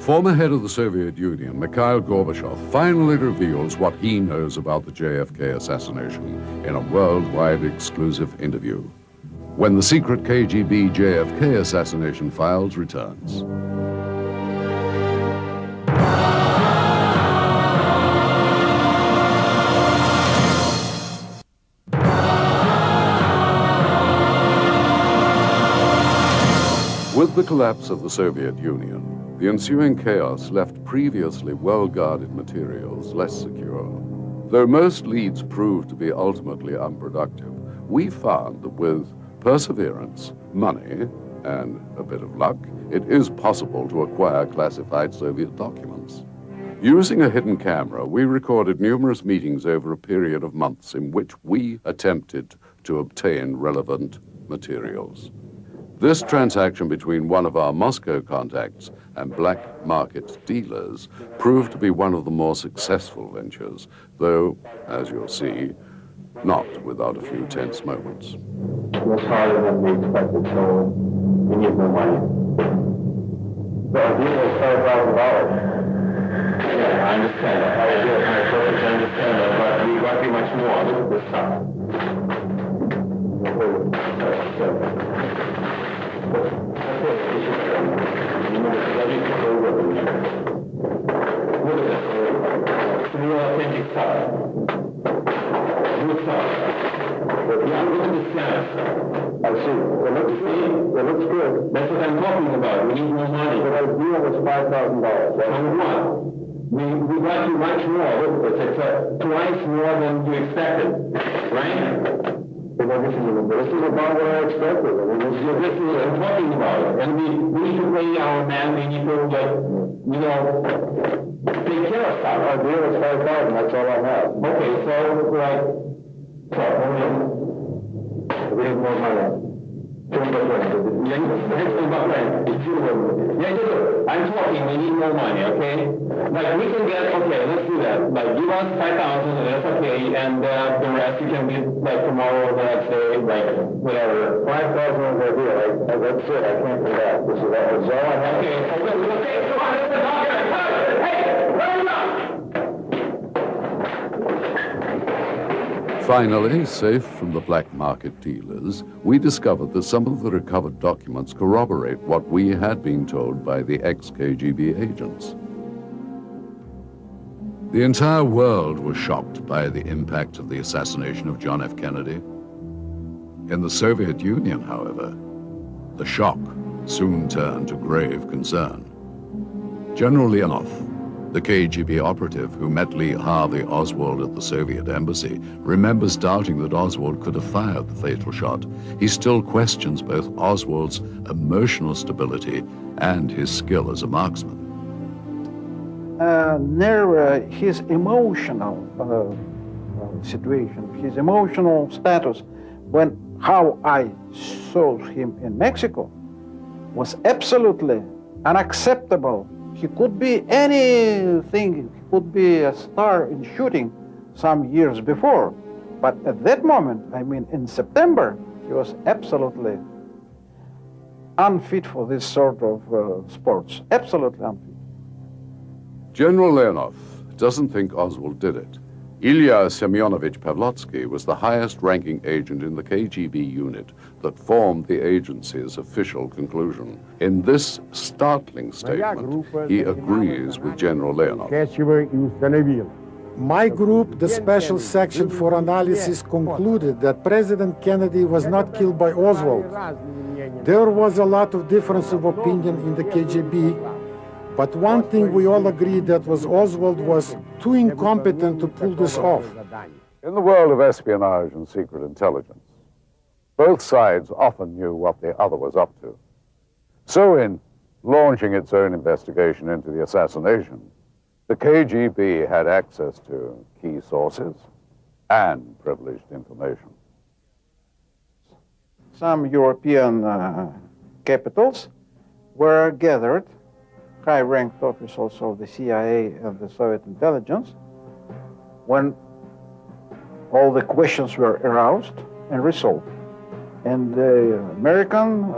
Former head of the Soviet Union, Mikhail Gorbachev, finally reveals what he knows about the JFK assassination in a worldwide exclusive interview when the secret KGB JFK assassination files returns. With the collapse of the Soviet Union, the ensuing chaos left previously well-guarded materials less secure. Though most leads proved to be ultimately unproductive, we found that with perseverance, money, and a bit of luck, it is possible to acquire classified Soviet documents. Using a hidden camera, we recorded numerous meetings over a period of months in which we attempted to obtain relevant materials. This transaction between one of our Moscow contacts and black market dealers proved to be one of the more successful ventures, though, as you'll see, not without a few tense moments. It was harder than we expected, so we need more money. The deal was $5,000. Yeah, I understand that. I perfectly understand that, but we got to be much more. Look at this stuff. Look at this. It's real authentic stuff. Good stuff. Yeah, look at the stamps. I see. It looks good. That's what I'm talking about. We need more money. But our deal was $5,000. So what? We got you much more. Look at this. It's twice more than you expected. Right? This is about what I expected. This is what I'm talking about. And we need to pay our man. We need to, take care of stuff. Our deal is $5,000. That's all I have. Okay, so, we need more money. I'm talking, we need more money, okay? Like, we can get, okay, let's do that. Like, give us 5,000, that's okay, and the rest you can get, like, tomorrow, the next day, like, whatever. 5,000 is the deal, that's it, I can't do that. This is all I have. Okay, come on, let's talk here. Hey, run up! Finally, safe from the black market dealers, we discovered that some of the recovered documents corroborate what we had been told by the ex-KGB agents. The entire world was shocked by the impact of the assassination of John F. Kennedy. In the Soviet Union, however, the shock soon turned to grave concern. General Leonov, the KGB operative who met Lee Harvey Oswald at the Soviet embassy, remembers doubting that Oswald could have fired the fatal shot. He still questions both Oswald's emotional stability and his skill as a marksman. His emotional situation, his emotional status, how I saw him in Mexico, was absolutely unacceptable. He could be anything. He could be a star in shooting some years before. But at that moment, I mean in September, he was absolutely unfit for this sort of sports. Absolutely unfit. General Leonov doesn't think Oswald did it. Ilya Semyonovich Pavlotsky was the highest-ranking agent in the KGB unit that formed the agency's official conclusion. In this startling statement, he agrees with General Leonov. My group, the Special Section for Analysis, concluded that President Kennedy was not killed by Oswald. There was a lot of difference of opinion in the KGB, but one thing we all agreed that was Oswald was too incompetent to pull this off. In the world of espionage and secret intelligence, both sides often knew what the other was up to. So in launching its own investigation into the assassination, the KGB had access to key sources and privileged information. Some European capitals were gathered, high-ranked officials of the CIA and the Soviet intelligence, when all the questions were aroused and resolved. And the American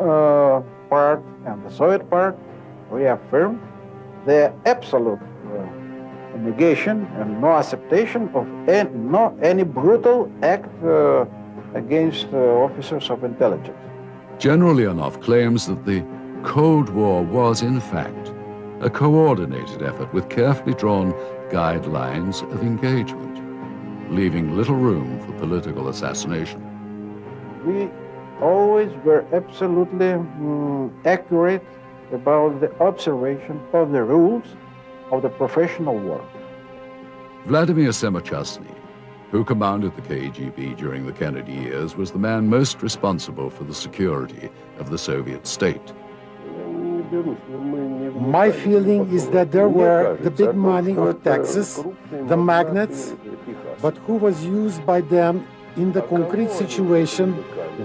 part and the Soviet part reaffirmed their absolute negation and no acceptation of any brutal act against officers of intelligence. General Leonov claims that the Cold War was, in fact, a coordinated effort with carefully drawn guidelines of engagement, leaving little room for political assassination. We always were absolutely accurate about the observation of the rules of the professional world. Vladimir Semochastny, who commanded the KGB during the Kennedy years, was the man most responsible for the security of the Soviet state. My feeling is that there were the big money of Texas, the magnates, but who was used by them in the concrete situation,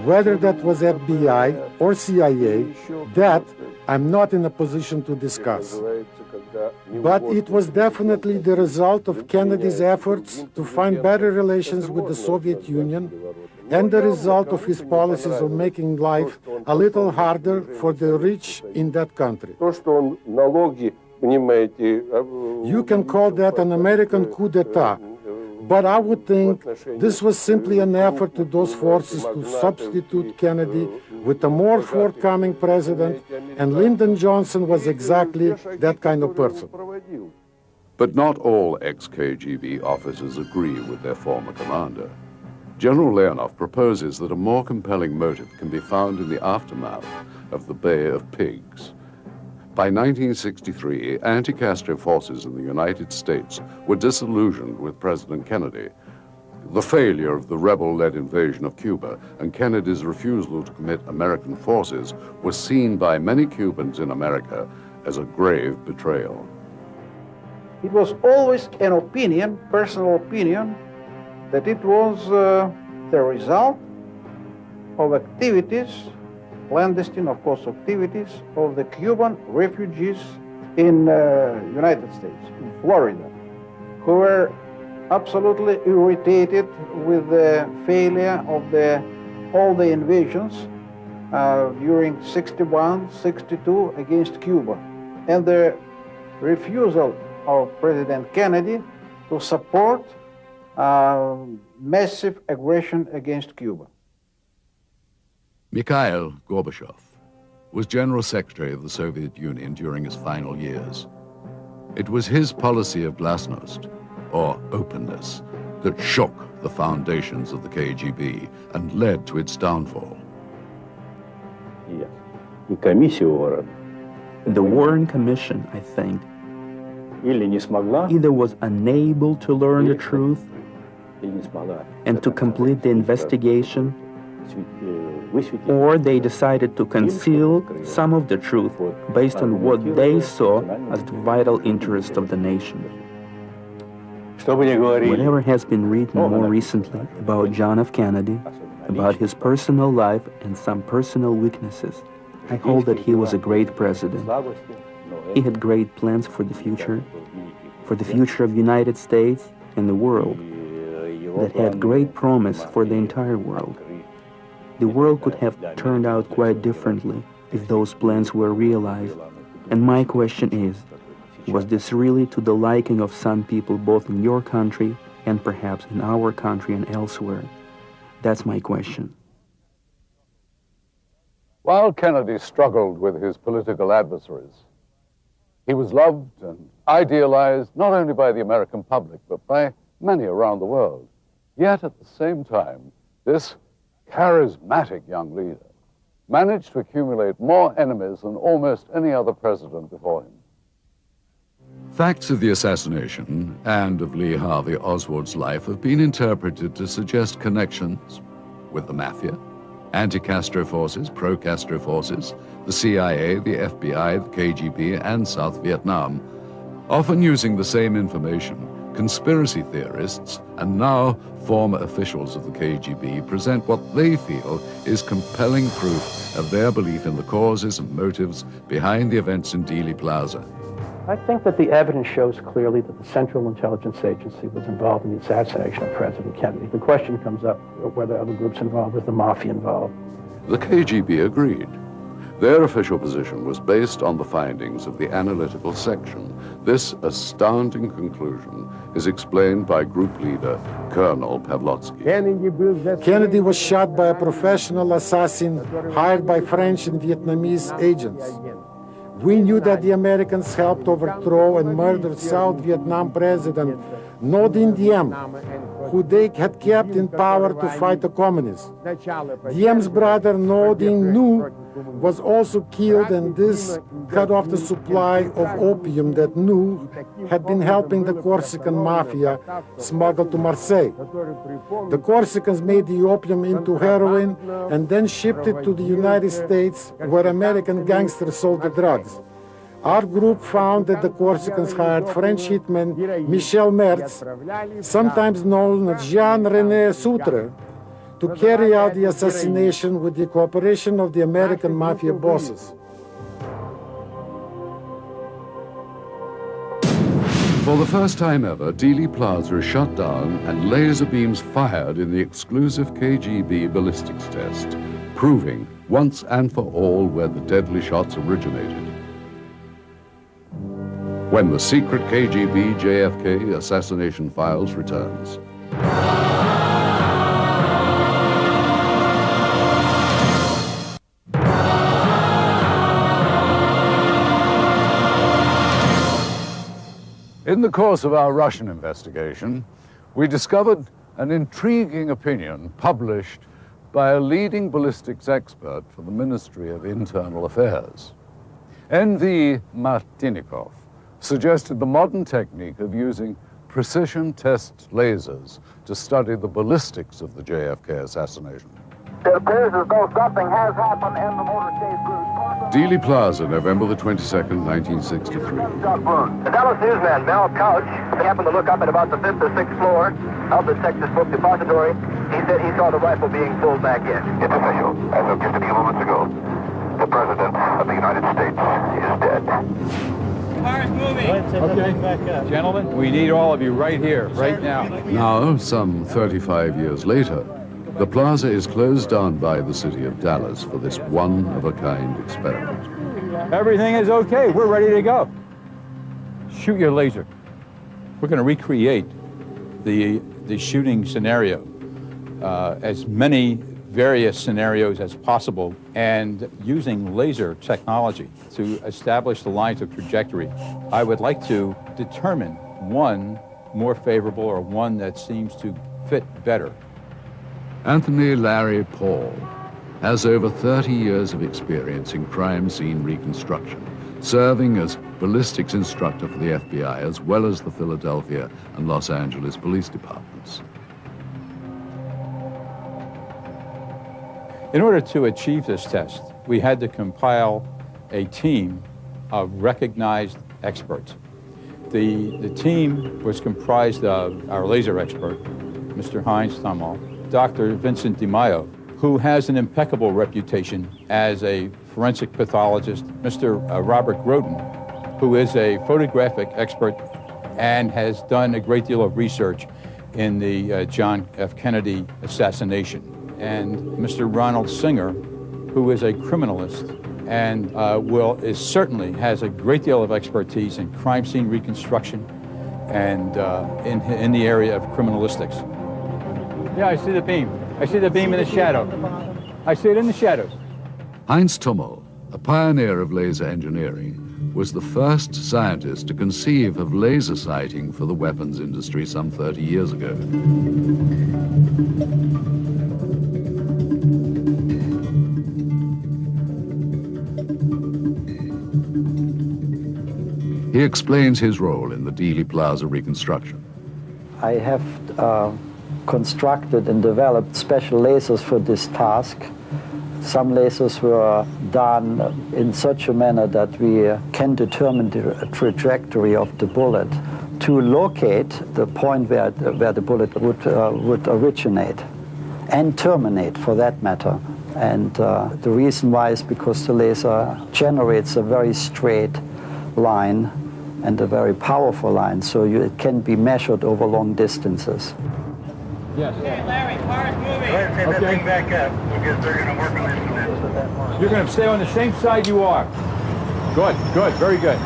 whether that was FBI or CIA, that I'm not in a position to discuss. But it was definitely the result of Kennedy's efforts to find better relations with the Soviet Union and the result of his policies of making life a little harder for the rich in that country. You can call that an American coup d'etat, but I would think this was simply an effort to those forces to substitute Kennedy with a more forthcoming president, and Lyndon Johnson was exactly that kind of person. But not all ex-KGB officers agree with their former commander. General Leonov proposes that a more compelling motive can be found in the aftermath of the Bay of Pigs. By 1963, anti-Castro forces in the United States were disillusioned with President Kennedy. The failure of the rebel-led invasion of Cuba and Kennedy's refusal to commit American forces was seen by many Cubans in America as a grave betrayal. It was always an opinion, personal opinion, that it was the result of activities, clandestine, of course, activities of the Cuban refugees in United States, in Florida, who were absolutely irritated with the failure of all the invasions during 61, 62 against Cuba, and the refusal of President Kennedy to support massive aggression against Cuba. Mikhail Gorbachev was General Secretary of the Soviet Union during his final years. It was his policy of glasnost, or openness, that shook the foundations of the KGB and led to its downfall. The Warren Commission, I think, either was unable to learn the truth and to complete the investigation, or they decided to conceal some of the truth based on what they saw as the vital interest of the nation. Whatever has been written more recently about John F. Kennedy, about his personal life and some personal weaknesses, I hold that he was a great president. He had great plans for the future of the United States and the world, that had great promise for the entire world. The world could have turned out quite differently if those plans were realized. And my question is, was this really to the liking of some people both in your country and perhaps in our country and elsewhere? That's my question. While Kennedy struggled with his political adversaries, he was loved and idealized not only by the American public, but by many around the world. Yet at the same time, this charismatic young leader managed to accumulate more enemies than almost any other president before him. Facts of the assassination and of Lee Harvey Oswald's life have been interpreted to suggest connections with the mafia, anti-Castro forces, pro-Castro forces, the CIA, the FBI, the KGB, and South Vietnam. Often using the same information, conspiracy theorists and now former officials of the KGB present what they feel is compelling proof of their belief in the causes and motives behind the events in Dealey Plaza. I think that the evidence shows clearly that the Central Intelligence Agency was involved in the assassination of President Kennedy. The question comes up whether other groups involved, was the mafia involved? The KGB agreed. Their official position was based on the findings of the analytical section. This astounding conclusion is explained by group leader Colonel Pavlotsky. Kennedy was shot by a professional assassin hired by French and Vietnamese agents. We knew that the Americans helped overthrow and murder South Vietnam President Ngo Dinh Diem, who they had kept in power to fight the communists. Diem's brother Ngo Dinh Nhu was also killed, and this cut off the supply of opium that Nhu had been helping the Corsican mafia smuggle to Marseille. The Corsicans made the opium into heroin and then shipped it to the United States, where American gangsters sold the drugs. Our group found that the Corsicans hired French hitman Michel Mertz, sometimes known as Jean-René Soutre, to carry out the assassination with the cooperation of the American mafia bosses. For the first time ever, Dealey Plaza is shut down and laser beams fired in the exclusive KGB ballistics test, proving once and for all where the deadly shots originated. When the secret KGB JFK Assassination Files returns. In the course of our Russian investigation, we discovered an intriguing opinion published by a leading ballistics expert for the Ministry of Internal Affairs. N.V. Martinikov suggested the modern technique of using precision test lasers to study the ballistics of the JFK assassination. It appears as though something has happened in the motorcade group. Dealey Plaza, November the 22nd, 1963. The Dallas newsman, Mel Couch, happened to look up at about the 5th or 6th floor of the Texas Book Depository. He said he saw the rifle being pulled back in. It's official. As of just a few moments ago, the President of the United States is dead. Car's moving. Okay. Gentlemen, we need all of you right here, right now. Now, some 35 years later, the plaza is closed down by the city of Dallas for this one-of-a-kind experiment. Everything is okay. We're ready to go. Shoot your laser. We're going to recreate the shooting scenario, as many various scenarios as possible, and using laser technology to establish the lines of trajectory. I would like to determine one more favorable or one that seems to fit better. Anthony Larry Paul has over 30 years of experience in crime scene reconstruction, serving as ballistics instructor for the FBI as well as the Philadelphia and Los Angeles police departments. In order to achieve this test, we had to compile a team of recognized experts. The team was comprised of our laser expert, Mr. Heinz Thamel, Dr. Vincent DiMaio, who has an impeccable reputation as a forensic pathologist, Mr. Robert Groden, who is a photographic expert and has done a great deal of research in the John F. Kennedy assassination, and Mr. Ronald Singer, who is a criminalist and certainly has a great deal of expertise in crime scene reconstruction and in the area of criminalistics. Yeah, I see the beam. I see the beam in the shadow. I see it in the shadows. Heinz Tummel, a pioneer of laser engineering, was the first scientist to conceive of laser sighting for the weapons industry some 30 years ago. He explains his role in the Dealey Plaza reconstruction. I have constructed and developed special lasers for this task. Some lasers were done in such a manner that we can determine the trajectory of the bullet to locate the point where the bullet would originate and terminate, for that matter. And the reason why is because the laser generates a very straight line and a very powerful line, so it can be measured over long distances. Yes. Hey, Larry, car's moving. Go ahead and take that thing back up because they're going to work on this. You're going to stay on the same side you are. Good, good, very good.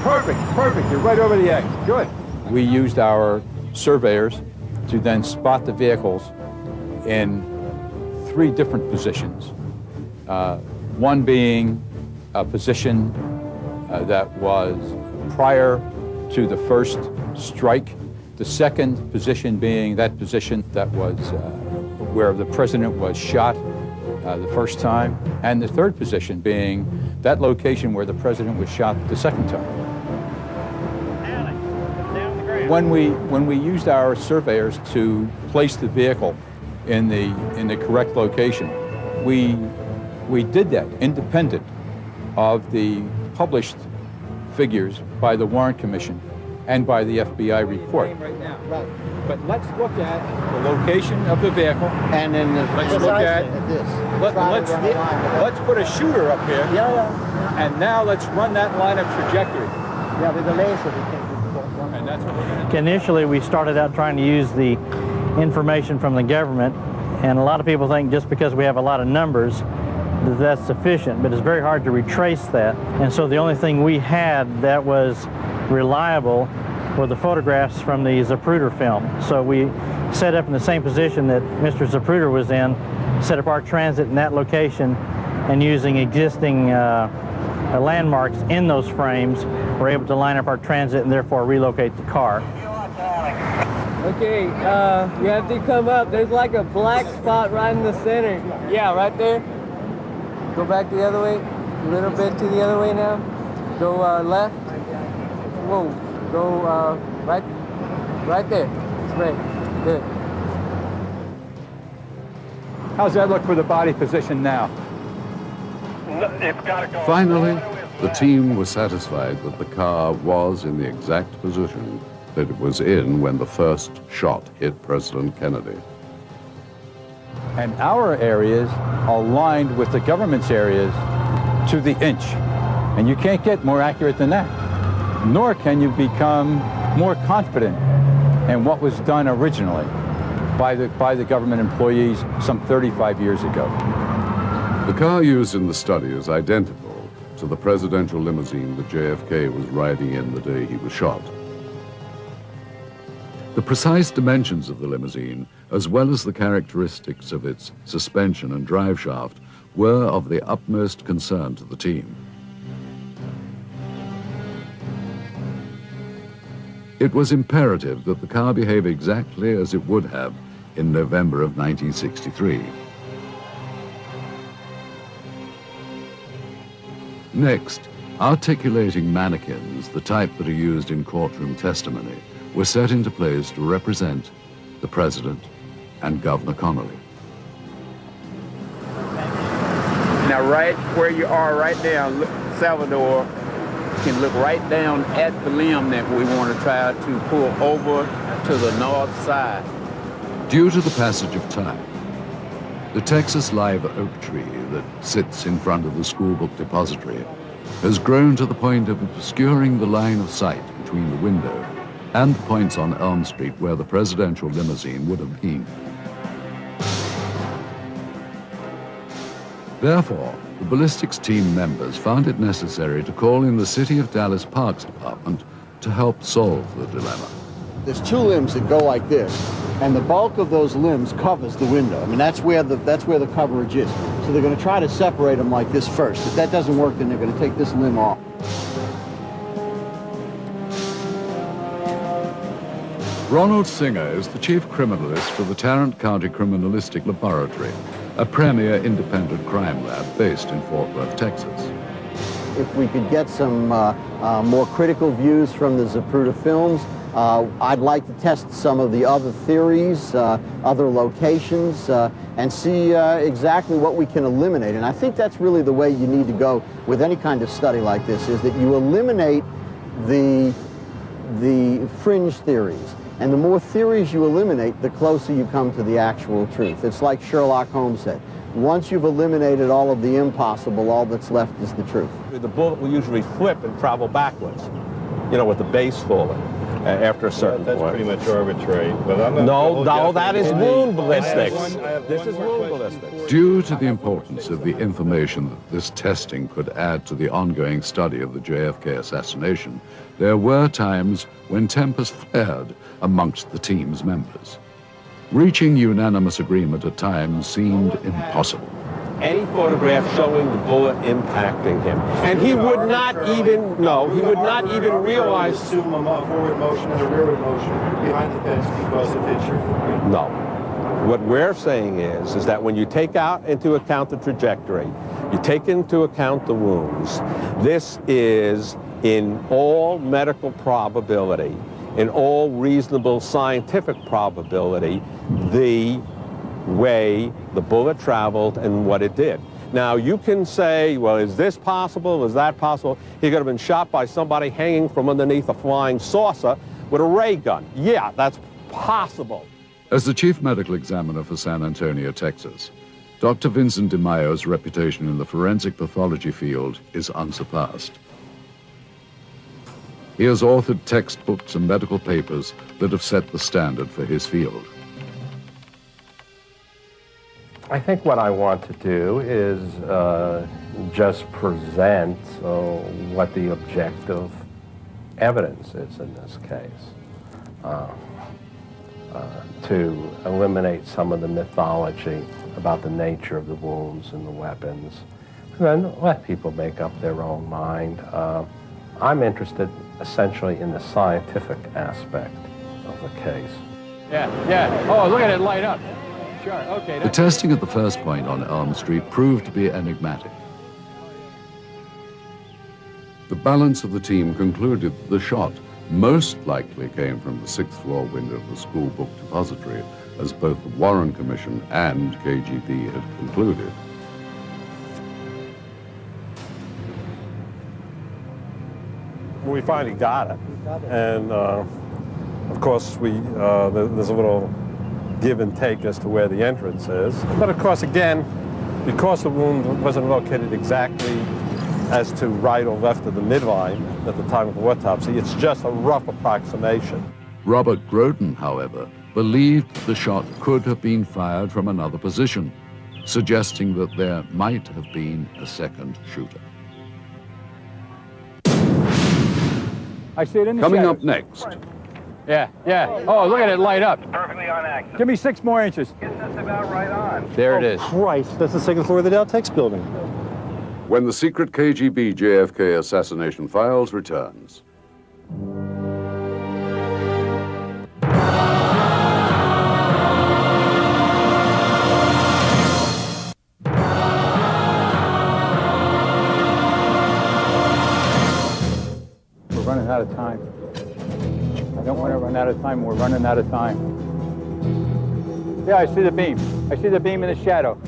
Perfect, perfect. You're right over the X. Good. We used our surveyors to then spot the vehicles in 3 different positions. One being a position that was prior to the first strike. The second position being that position that was where the president was shot the first time, and the third position being that location where the president was shot the second time. When we used our surveyors to place the vehicle in the correct location, we did that independent of the published figures by the Warren Commission and by the FBI report. Right. But let's look at the location of the vehicle, and then let's look at this. Let's put a shooter up here. Yeah. And now let's run that line of trajectory. Yeah, with the laser we can. And that's what we're going to do. Initially, we started out trying to use the information from the government, and a lot of people think just because we have a lot of numbers that's sufficient, but it's very hard to retrace that. And so the only thing we had that was reliable were the photographs from the Zapruder film. So we set up in the same position that Mr. Zapruder was in, set up our transit in that location, and using existing landmarks in those frames, we're able to line up our transit and therefore relocate the car. Okay, you have to come up. There's like a black spot right in the center. Yeah, right there. Go back the other way, a little bit to the other way now. Go left. Whoa, go right there. Straight, good. How's that look for the body position now? Finally, the team was satisfied that the car was in the exact position that it was in when the first shot hit President Kennedy. And our areas aligned with the government's areas to the inch. And you can't get more accurate than that. Nor can you become more confident in what was done originally by the government employees some 35 years ago. The car used in the study is identical to the presidential limousine that JFK was riding in the day he was shot. The precise dimensions of the limousine, as well as the characteristics of its suspension and drive shaft, were of the utmost concern to the team. It was imperative that the car behave exactly as it would have in November of 1963. Next, articulating mannequins, the type that are used in courtroom testimony, were set into place to represent the President and Governor Connolly. Now, right where you are right now, Salvador can look right down at the limb that we want to try to pull over to the north side. Due to the passage of time, the Texas live oak tree that sits in front of the school book depository has grown to the point of obscuring the line of sight between the window and the points on Elm Street where the presidential limousine would have been. Therefore, the ballistics team members found it necessary to call in the City of Dallas Parks Department to help solve the dilemma. There's two limbs that go like this, and the bulk of those limbs covers the window. I mean, that's where the coverage is. So they're going to try to separate them like this first. If that doesn't work, then they're going to take this limb off. Ronald Singer is the chief criminalist for the Tarrant County Criminalistic Laboratory, a premier independent crime lab based in Fort Worth, Texas. If we could get some more critical views from the Zapruder films, I'd like to test some of the other theories, other locations, and see exactly what we can eliminate. And I think that's really the way you need to go with any kind of study like this, is that you eliminate the fringe theories. And the more theories you eliminate, the closer you come to the actual truth. It's like Sherlock Holmes said. Once you've eliminated all of the impossible, all that's left is the truth. The bullet will usually flip and travel backwards, you know, with the base falling after a certain point. That's pretty much arbitrary. But I'm no, that is wound ballistics. This is wound ballistics. Due to the importance of the information that this testing could add to the ongoing study of the JFK assassination, there were times when tempers flared amongst the team's members. Reaching unanimous agreement at times seemed impossible. Any photograph showing the bullet impacting him, and he would not even realize. Assume a forward motion and a rearward motion behind the fence because it fits your foot. No. What we're saying is that when you take into account the trajectory, you take into account the wounds, this is, in all medical probability, in all reasonable scientific probability, the way the bullet traveled and what it did. Now, you can say, well, is this possible? Is that possible? He could have been shot by somebody hanging from underneath a flying saucer with a ray gun. Yeah, that's possible. As the chief medical examiner for San Antonio, Texas, Dr. Vincent DeMaio's reputation in the forensic pathology field is unsurpassed. He has authored textbooks and medical papers that have set the standard for his field. I think what I want to do is just present what the objective evidence is in this case, to eliminate some of the mythology about the nature of the wounds and the weapons, and then let people make up their own mind. I'm interested essentially in the scientific aspect of the case. Yeah. Oh, look at it light up. Sure, okay. The testing at the first point on Elm Street proved to be enigmatic. The balance of the team concluded that the shot most likely came from the 6th floor window of the school book depository, as both the Warren Commission and KGB had concluded. We finally got it. And of course, there's a little give and take as to where the entrance is. But of course, again, because the wound wasn't located exactly as to right or left of the midline at the time of the autopsy, it's just a rough approximation. Robert Groden, however, believed the shot could have been fired from another position, suggesting that there might have been a second shooter. I see it in the Coming shadows. up next. Yeah. Oh, look at it light up. Perfectly on axis. Give me 6 more inches. It's just about right on. There it is. Christ, that's the 2nd floor of the Daltex building. When the secret KGB JFK assassination files returns. We're running out of time. I don't want to run out of time. We're running out of time. Yeah, I see the beam. I see the beam in the shadow.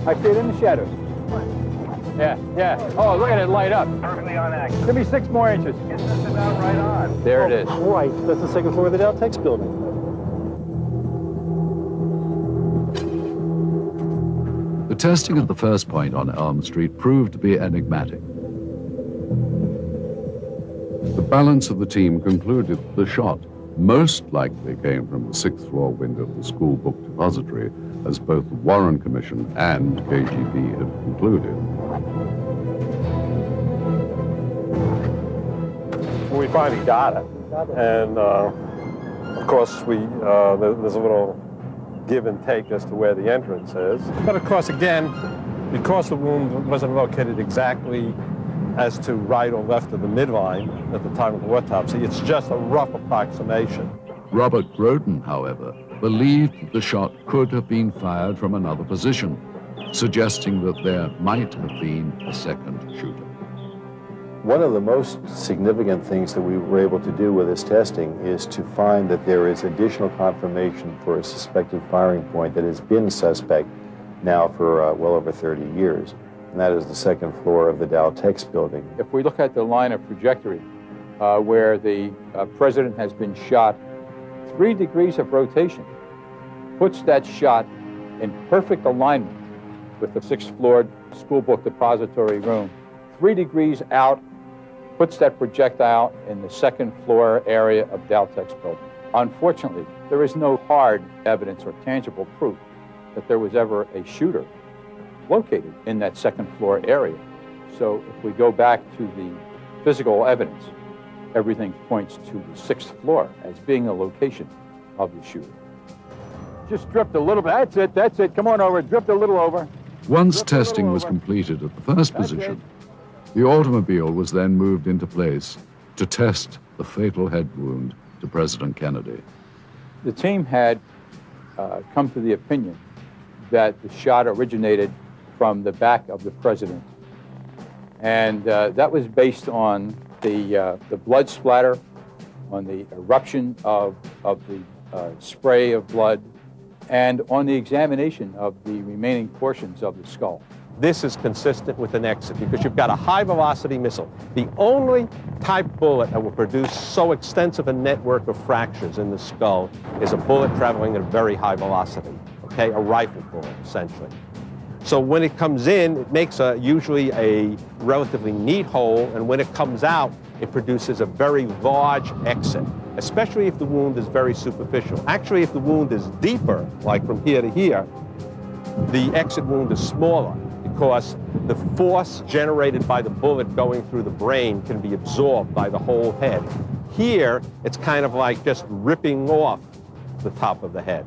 I see it in the shadows. Yeah. Oh, look at it light up. Perfectly on axis. Give me 6 more inches. It's just about right on. There it is. Christ, that's the 2nd floor of the Daltex building. The testing at the first point on Elm Street proved to be enigmatic. The balance of the team concluded the shot most likely came from the 6th floor window of the school book depository, as both the Warren Commission and KGB had concluded. We finally got it, and of course there's a little give and take as to where the entrance is. But of course, again, because the wound wasn't located exactly as to right or left of the midline at the time of the autopsy, it's just a rough approximation. Robert Groden, however, believed that the shot could have been fired from another position, suggesting that there might have been a second shooter. One of the most significant things that we were able to do with this testing is to find that there is additional confirmation for a suspected firing point that has been suspect now for well over 30 years, and that is the second floor of the Dow Tex building. If we look at the line of trajectory where the president has been shot, 3 degrees of rotation puts that shot in perfect alignment with the 6th floor school book depository room. 3 degrees out puts that projectile in the 2nd floor area of Dow Tex building. Unfortunately, there is no hard evidence or tangible proof that there was ever a shooter located in that 2nd floor area. So if we go back to the physical evidence, everything points to the 6th floor as being a location of the shooter. Just drift a little bit. That's it. Come on over. Drift a little over. Once testing was completed at the first position, the automobile was then moved into place to test the fatal head wound to President Kennedy. The team had come to the opinion that the shot originated from the back of the president. And that was based on the blood splatter, on the eruption of the spray of blood, and on the examination of the remaining portions of the skull. This is consistent with an exit because you've got a high-velocity missile. The only type bullet that will produce so extensive a network of fractures in the skull is a bullet traveling at a very high velocity, okay? A rifle bullet, essentially. So when it comes in, it makes usually a relatively neat hole, and when it comes out, it produces a very large exit, especially if the wound is very superficial. Actually, if the wound is deeper, like from here to here, the exit wound is smaller because the force generated by the bullet going through the brain can be absorbed by the whole head. Here, it's kind of like just ripping off the top of the head.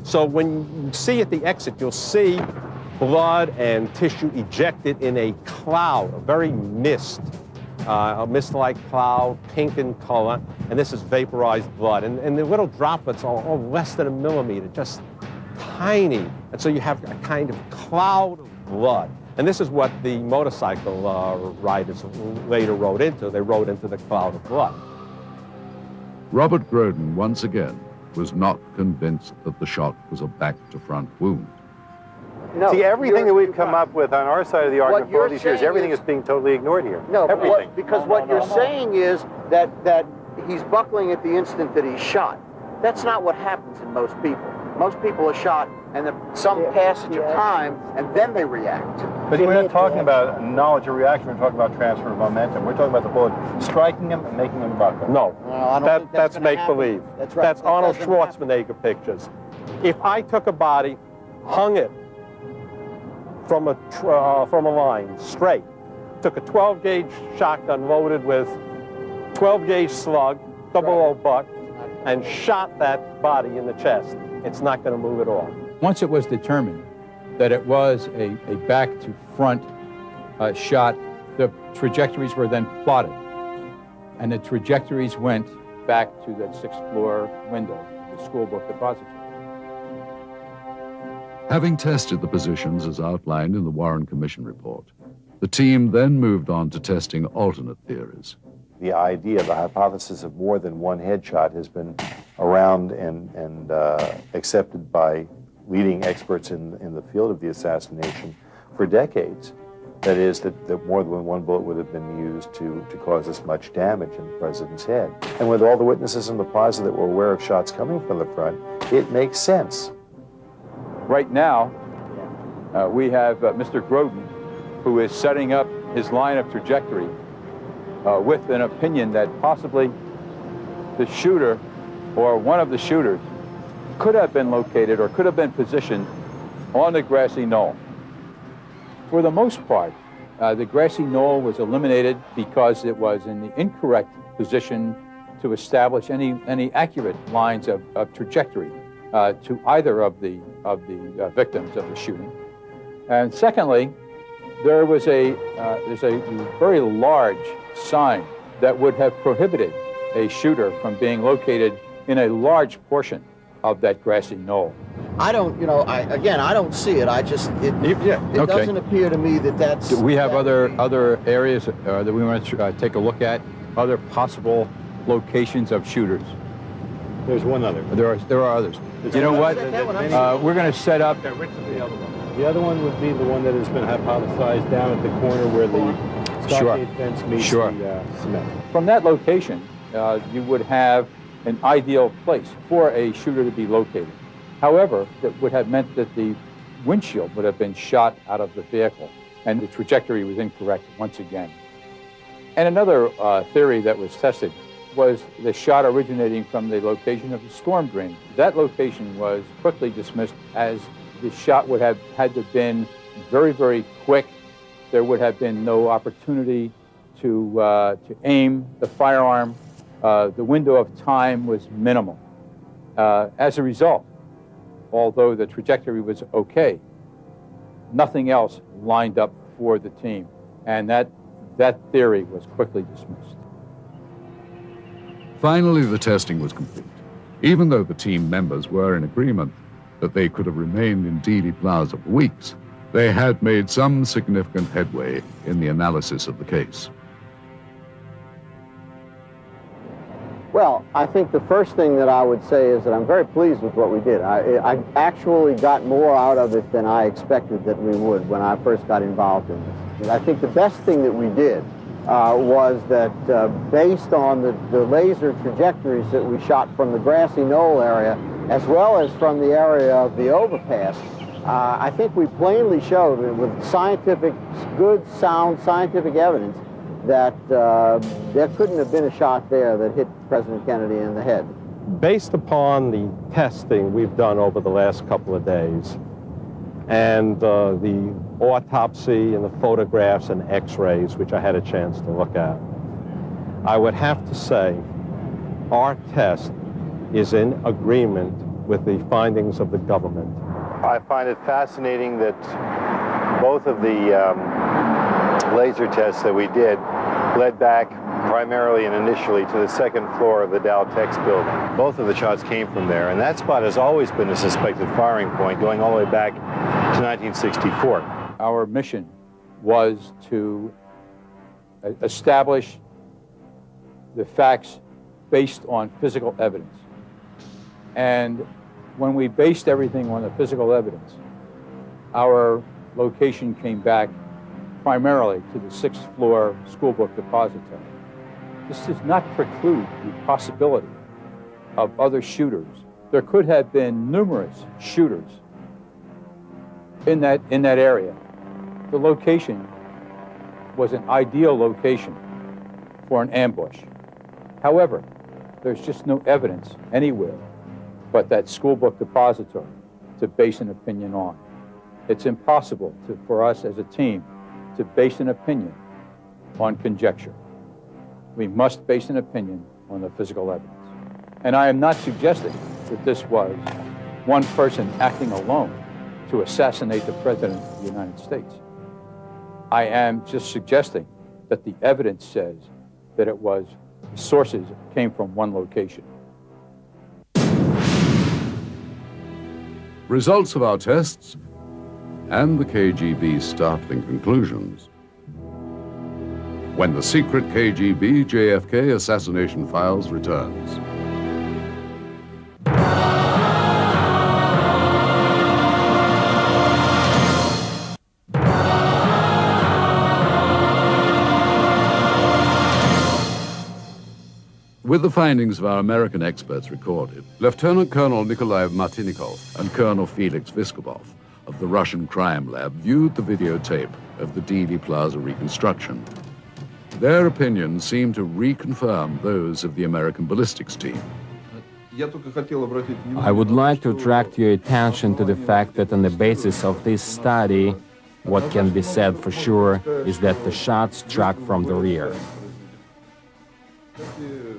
So when you see at the exit, you'll see blood and tissue ejected in a cloud, a very a mist-like cloud, pink in color, and this is vaporized blood. And the little droplets are all less than a millimeter, just tiny. And so you have a kind of cloud of blood. And this is what the motorcycle riders later rode into. They rode into the cloud of blood. Robert Groden, once again, was not convinced that the shot was a back-to-front wound. No, see, everything that we've come up with on our side of the argument for all these years, everything is being totally ignored here. No, everything. Because what you're saying is that he's buckling at the instant that he's shot. That's not what happens in most people. Most people are shot and then some passage of time, and then they react. But we're not talking about knowledge or reaction, we're talking about transfer of momentum. We're talking about the bullet striking him and making him buckle. No, I don't think that's make-believe. That's right. That's Arnold Schwarzenegger pictures. If I took a body, hung it from a line, straight, took a 12-gauge shotgun loaded with 12-gauge slug, 00 buck, and shot that body in the chest, it's not going to move at all. Once it was determined that it was a back-to-front shot, the trajectories were then plotted. And the trajectories went back to that 6th floor window, the school book depository. Having tested the positions as outlined in the Warren Commission report, the team then moved on to testing alternate theories. The idea, the hypothesis of more than one headshot has been around and accepted by leading experts in the field of the assassination for decades. That is, that more than one bullet would have been used to cause this much damage in the president's head. And with all the witnesses in the plaza that were aware of shots coming from the front, it makes sense. Right now, we have Mr. Groden, who is setting up his line of trajectory with an opinion that possibly the shooter or one of the shooters could have been located or could have been positioned on the grassy knoll. For the most part, the grassy knoll was eliminated because it was in the incorrect position to establish any accurate lines of trajectory to either of the victims of the shooting. And secondly, there's a very large sign that would have prohibited a shooter from being located in a large portion of that grassy knoll. I don't, I don't see it. It doesn't appear to me that that's... Do we have other areas that we want to take a look at? Other possible locations of shooters? There's one other. There are others. You know what? We're going to set up... The other one would be the one that has been hypothesized down at the corner where the stockade fence meets the cement. From that location, you would have an ideal place for a shooter to be located. However, that would have meant that the windshield would have been shot out of the vehicle, and the trajectory was incorrect once again. And another theory that was tested was the shot originating from the location of the storm drain. That location was quickly dismissed as the shot would have had to have been very, very quick. There would have been no opportunity to aim the firearm. The window of time was minimal. As a result, although the trajectory was okay, nothing else lined up for the team, and that theory was quickly dismissed. Finally, the testing was complete. Even though the team members were in agreement that they could have remained in Dealey Plaza for weeks, they had made some significant headway in the analysis of the case. Well, I think the first thing that I would say is that I'm very pleased with what we did. I actually got more out of it than I expected that we would when I first got involved in this. And I think the best thing that we did was that based on the laser trajectories that we shot from the grassy knoll area, as well as from the area of the overpass, I think we plainly showed with good, sound scientific evidence that there couldn't have been a shot there that hit President Kennedy in the head. Based upon the testing we've done over the last couple of days, and the autopsy and the photographs and x-rays, which I had a chance to look at, I would have to say our test is in agreement with the findings of the government. I find it fascinating that both of the laser tests that we did led back primarily and initially to the second floor of the Dow Tex building. Both of the shots came from there, and that spot has always been a suspected firing point going all the way back to 1964. Our mission was to establish the facts based on physical evidence. And when we based everything on the physical evidence, our location came back primarily to the 6th floor school book depository. This does not preclude the possibility of other shooters. There could have been numerous shooters in that area. The location was an ideal location for an ambush. However, there's just no evidence anywhere but that school book depository to base an opinion on. It's impossible for us as a team to base an opinion on conjecture. We must base an opinion on the physical evidence. And I am not suggesting that this was one person acting alone to assassinate the President of the United States. I am just suggesting that the evidence says that it was sources came from one location. Results of our tests and the KGB's startling conclusions. When the secret KGB JFK Assassination Files returns. With the findings of our American experts recorded, Lieutenant Colonel Nikolai Martinikov and Colonel Felix Viskobov of the Russian crime lab viewed the videotape of the Dealey Plaza reconstruction. Their opinions seemed to reconfirm those of the American ballistics team. I would like to attract your attention to the fact that on the basis of this study, what can be said for sure is that the shot struck from the rear.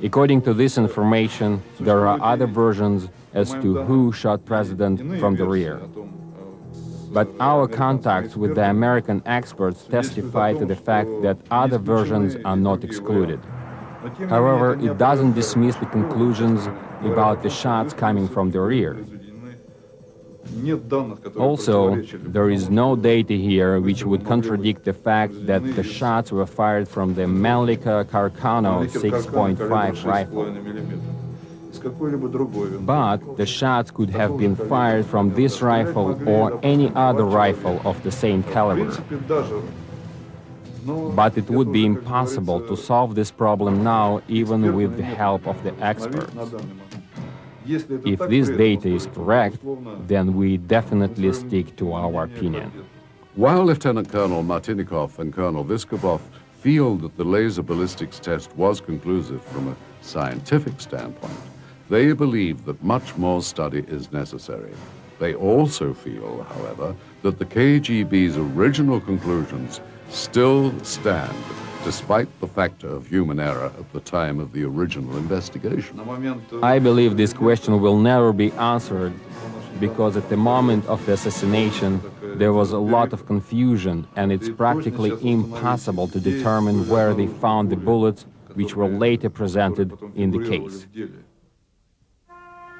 According to this information, there are other versions as to who shot President from the rear. But our contacts with the American experts testify to the fact that other versions are not excluded. However, it doesn't dismiss the conclusions about the shots coming from the rear. Also, there is no data here which would contradict the fact that the shots were fired from the Mannlicher Carcano 6.5 rifle. But the shots could have been fired from this rifle or any other rifle of the same caliber. But it would be impossible to solve this problem now, even with the help of the experts. If this data is correct, then we definitely stick to our opinion. While Lieutenant Colonel Martinikov and Colonel Vyskobov feel that the laser ballistics test was conclusive from a scientific standpoint, they believe that much more study is necessary. They also feel, however, that the KGB's original conclusions still stand, despite the factor of human error at the time of the original investigation. I believe this question will never be answered because at the moment of the assassination, there was a lot of confusion, and it's practically impossible to determine where they found the bullets which were later presented in the case.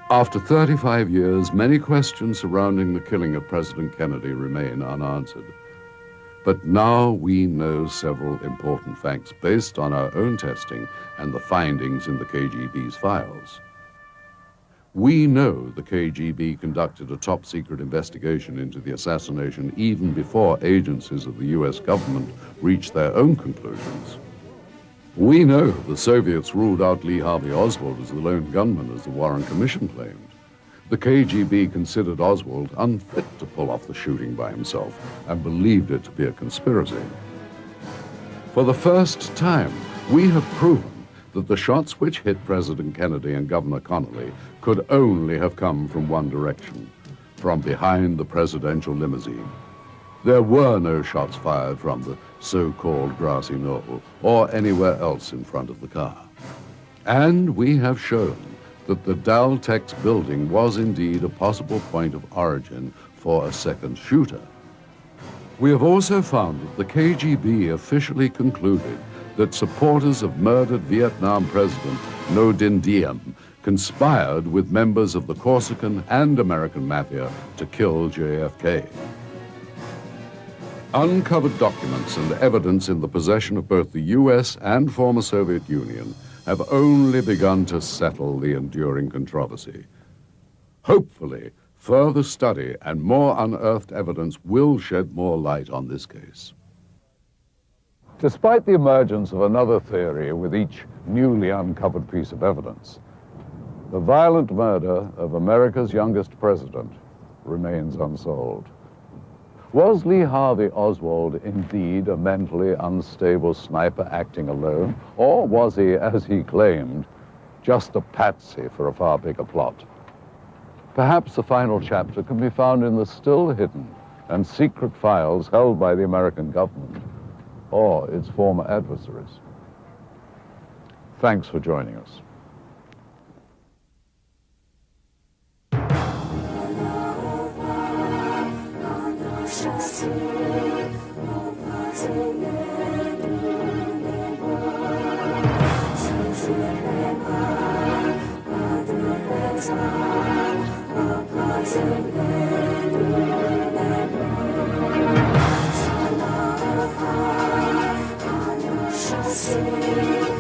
After 35 years, many questions surrounding the killing of President Kennedy remain unanswered. But now we know several important facts based on our own testing and the findings in the KGB's files. We know the KGB conducted a top-secret investigation into the assassination even before agencies of the US government reached their own conclusions. We know the Soviets ruled out Lee Harvey Oswald as the lone gunman, as the Warren Commission claimed. The KGB considered Oswald unfit to pull off the shooting by himself and believed it to be a conspiracy. For the first time, we have proven that the shots which hit President Kennedy and Governor Connolly could only have come from one direction, from behind the presidential limousine. There were no shots fired from the so-called grassy knoll or anywhere else in front of the car. And we have shown that the Daltex building was indeed a possible point of origin for a second shooter. We have also found that the KGB officially concluded that supporters of murdered Vietnam President Ngo Dinh Diem conspired with members of the Corsican and American mafia to kill JFK. Uncovered documents and evidence in the possession of both the US and former Soviet Union have only begun to settle the enduring controversy. Hopefully, further study and more unearthed evidence will shed more light on this case. Despite the emergence of another theory with each newly uncovered piece of evidence, the violent murder of America's youngest president remains unsolved. Was Lee Harvey Oswald indeed a mentally unstable sniper acting alone, or was he, as he claimed, just a patsy for a far bigger plot? Perhaps the final chapter can be found in the still hidden and secret files held by the American government or its former adversaries. Thanks for joining us. See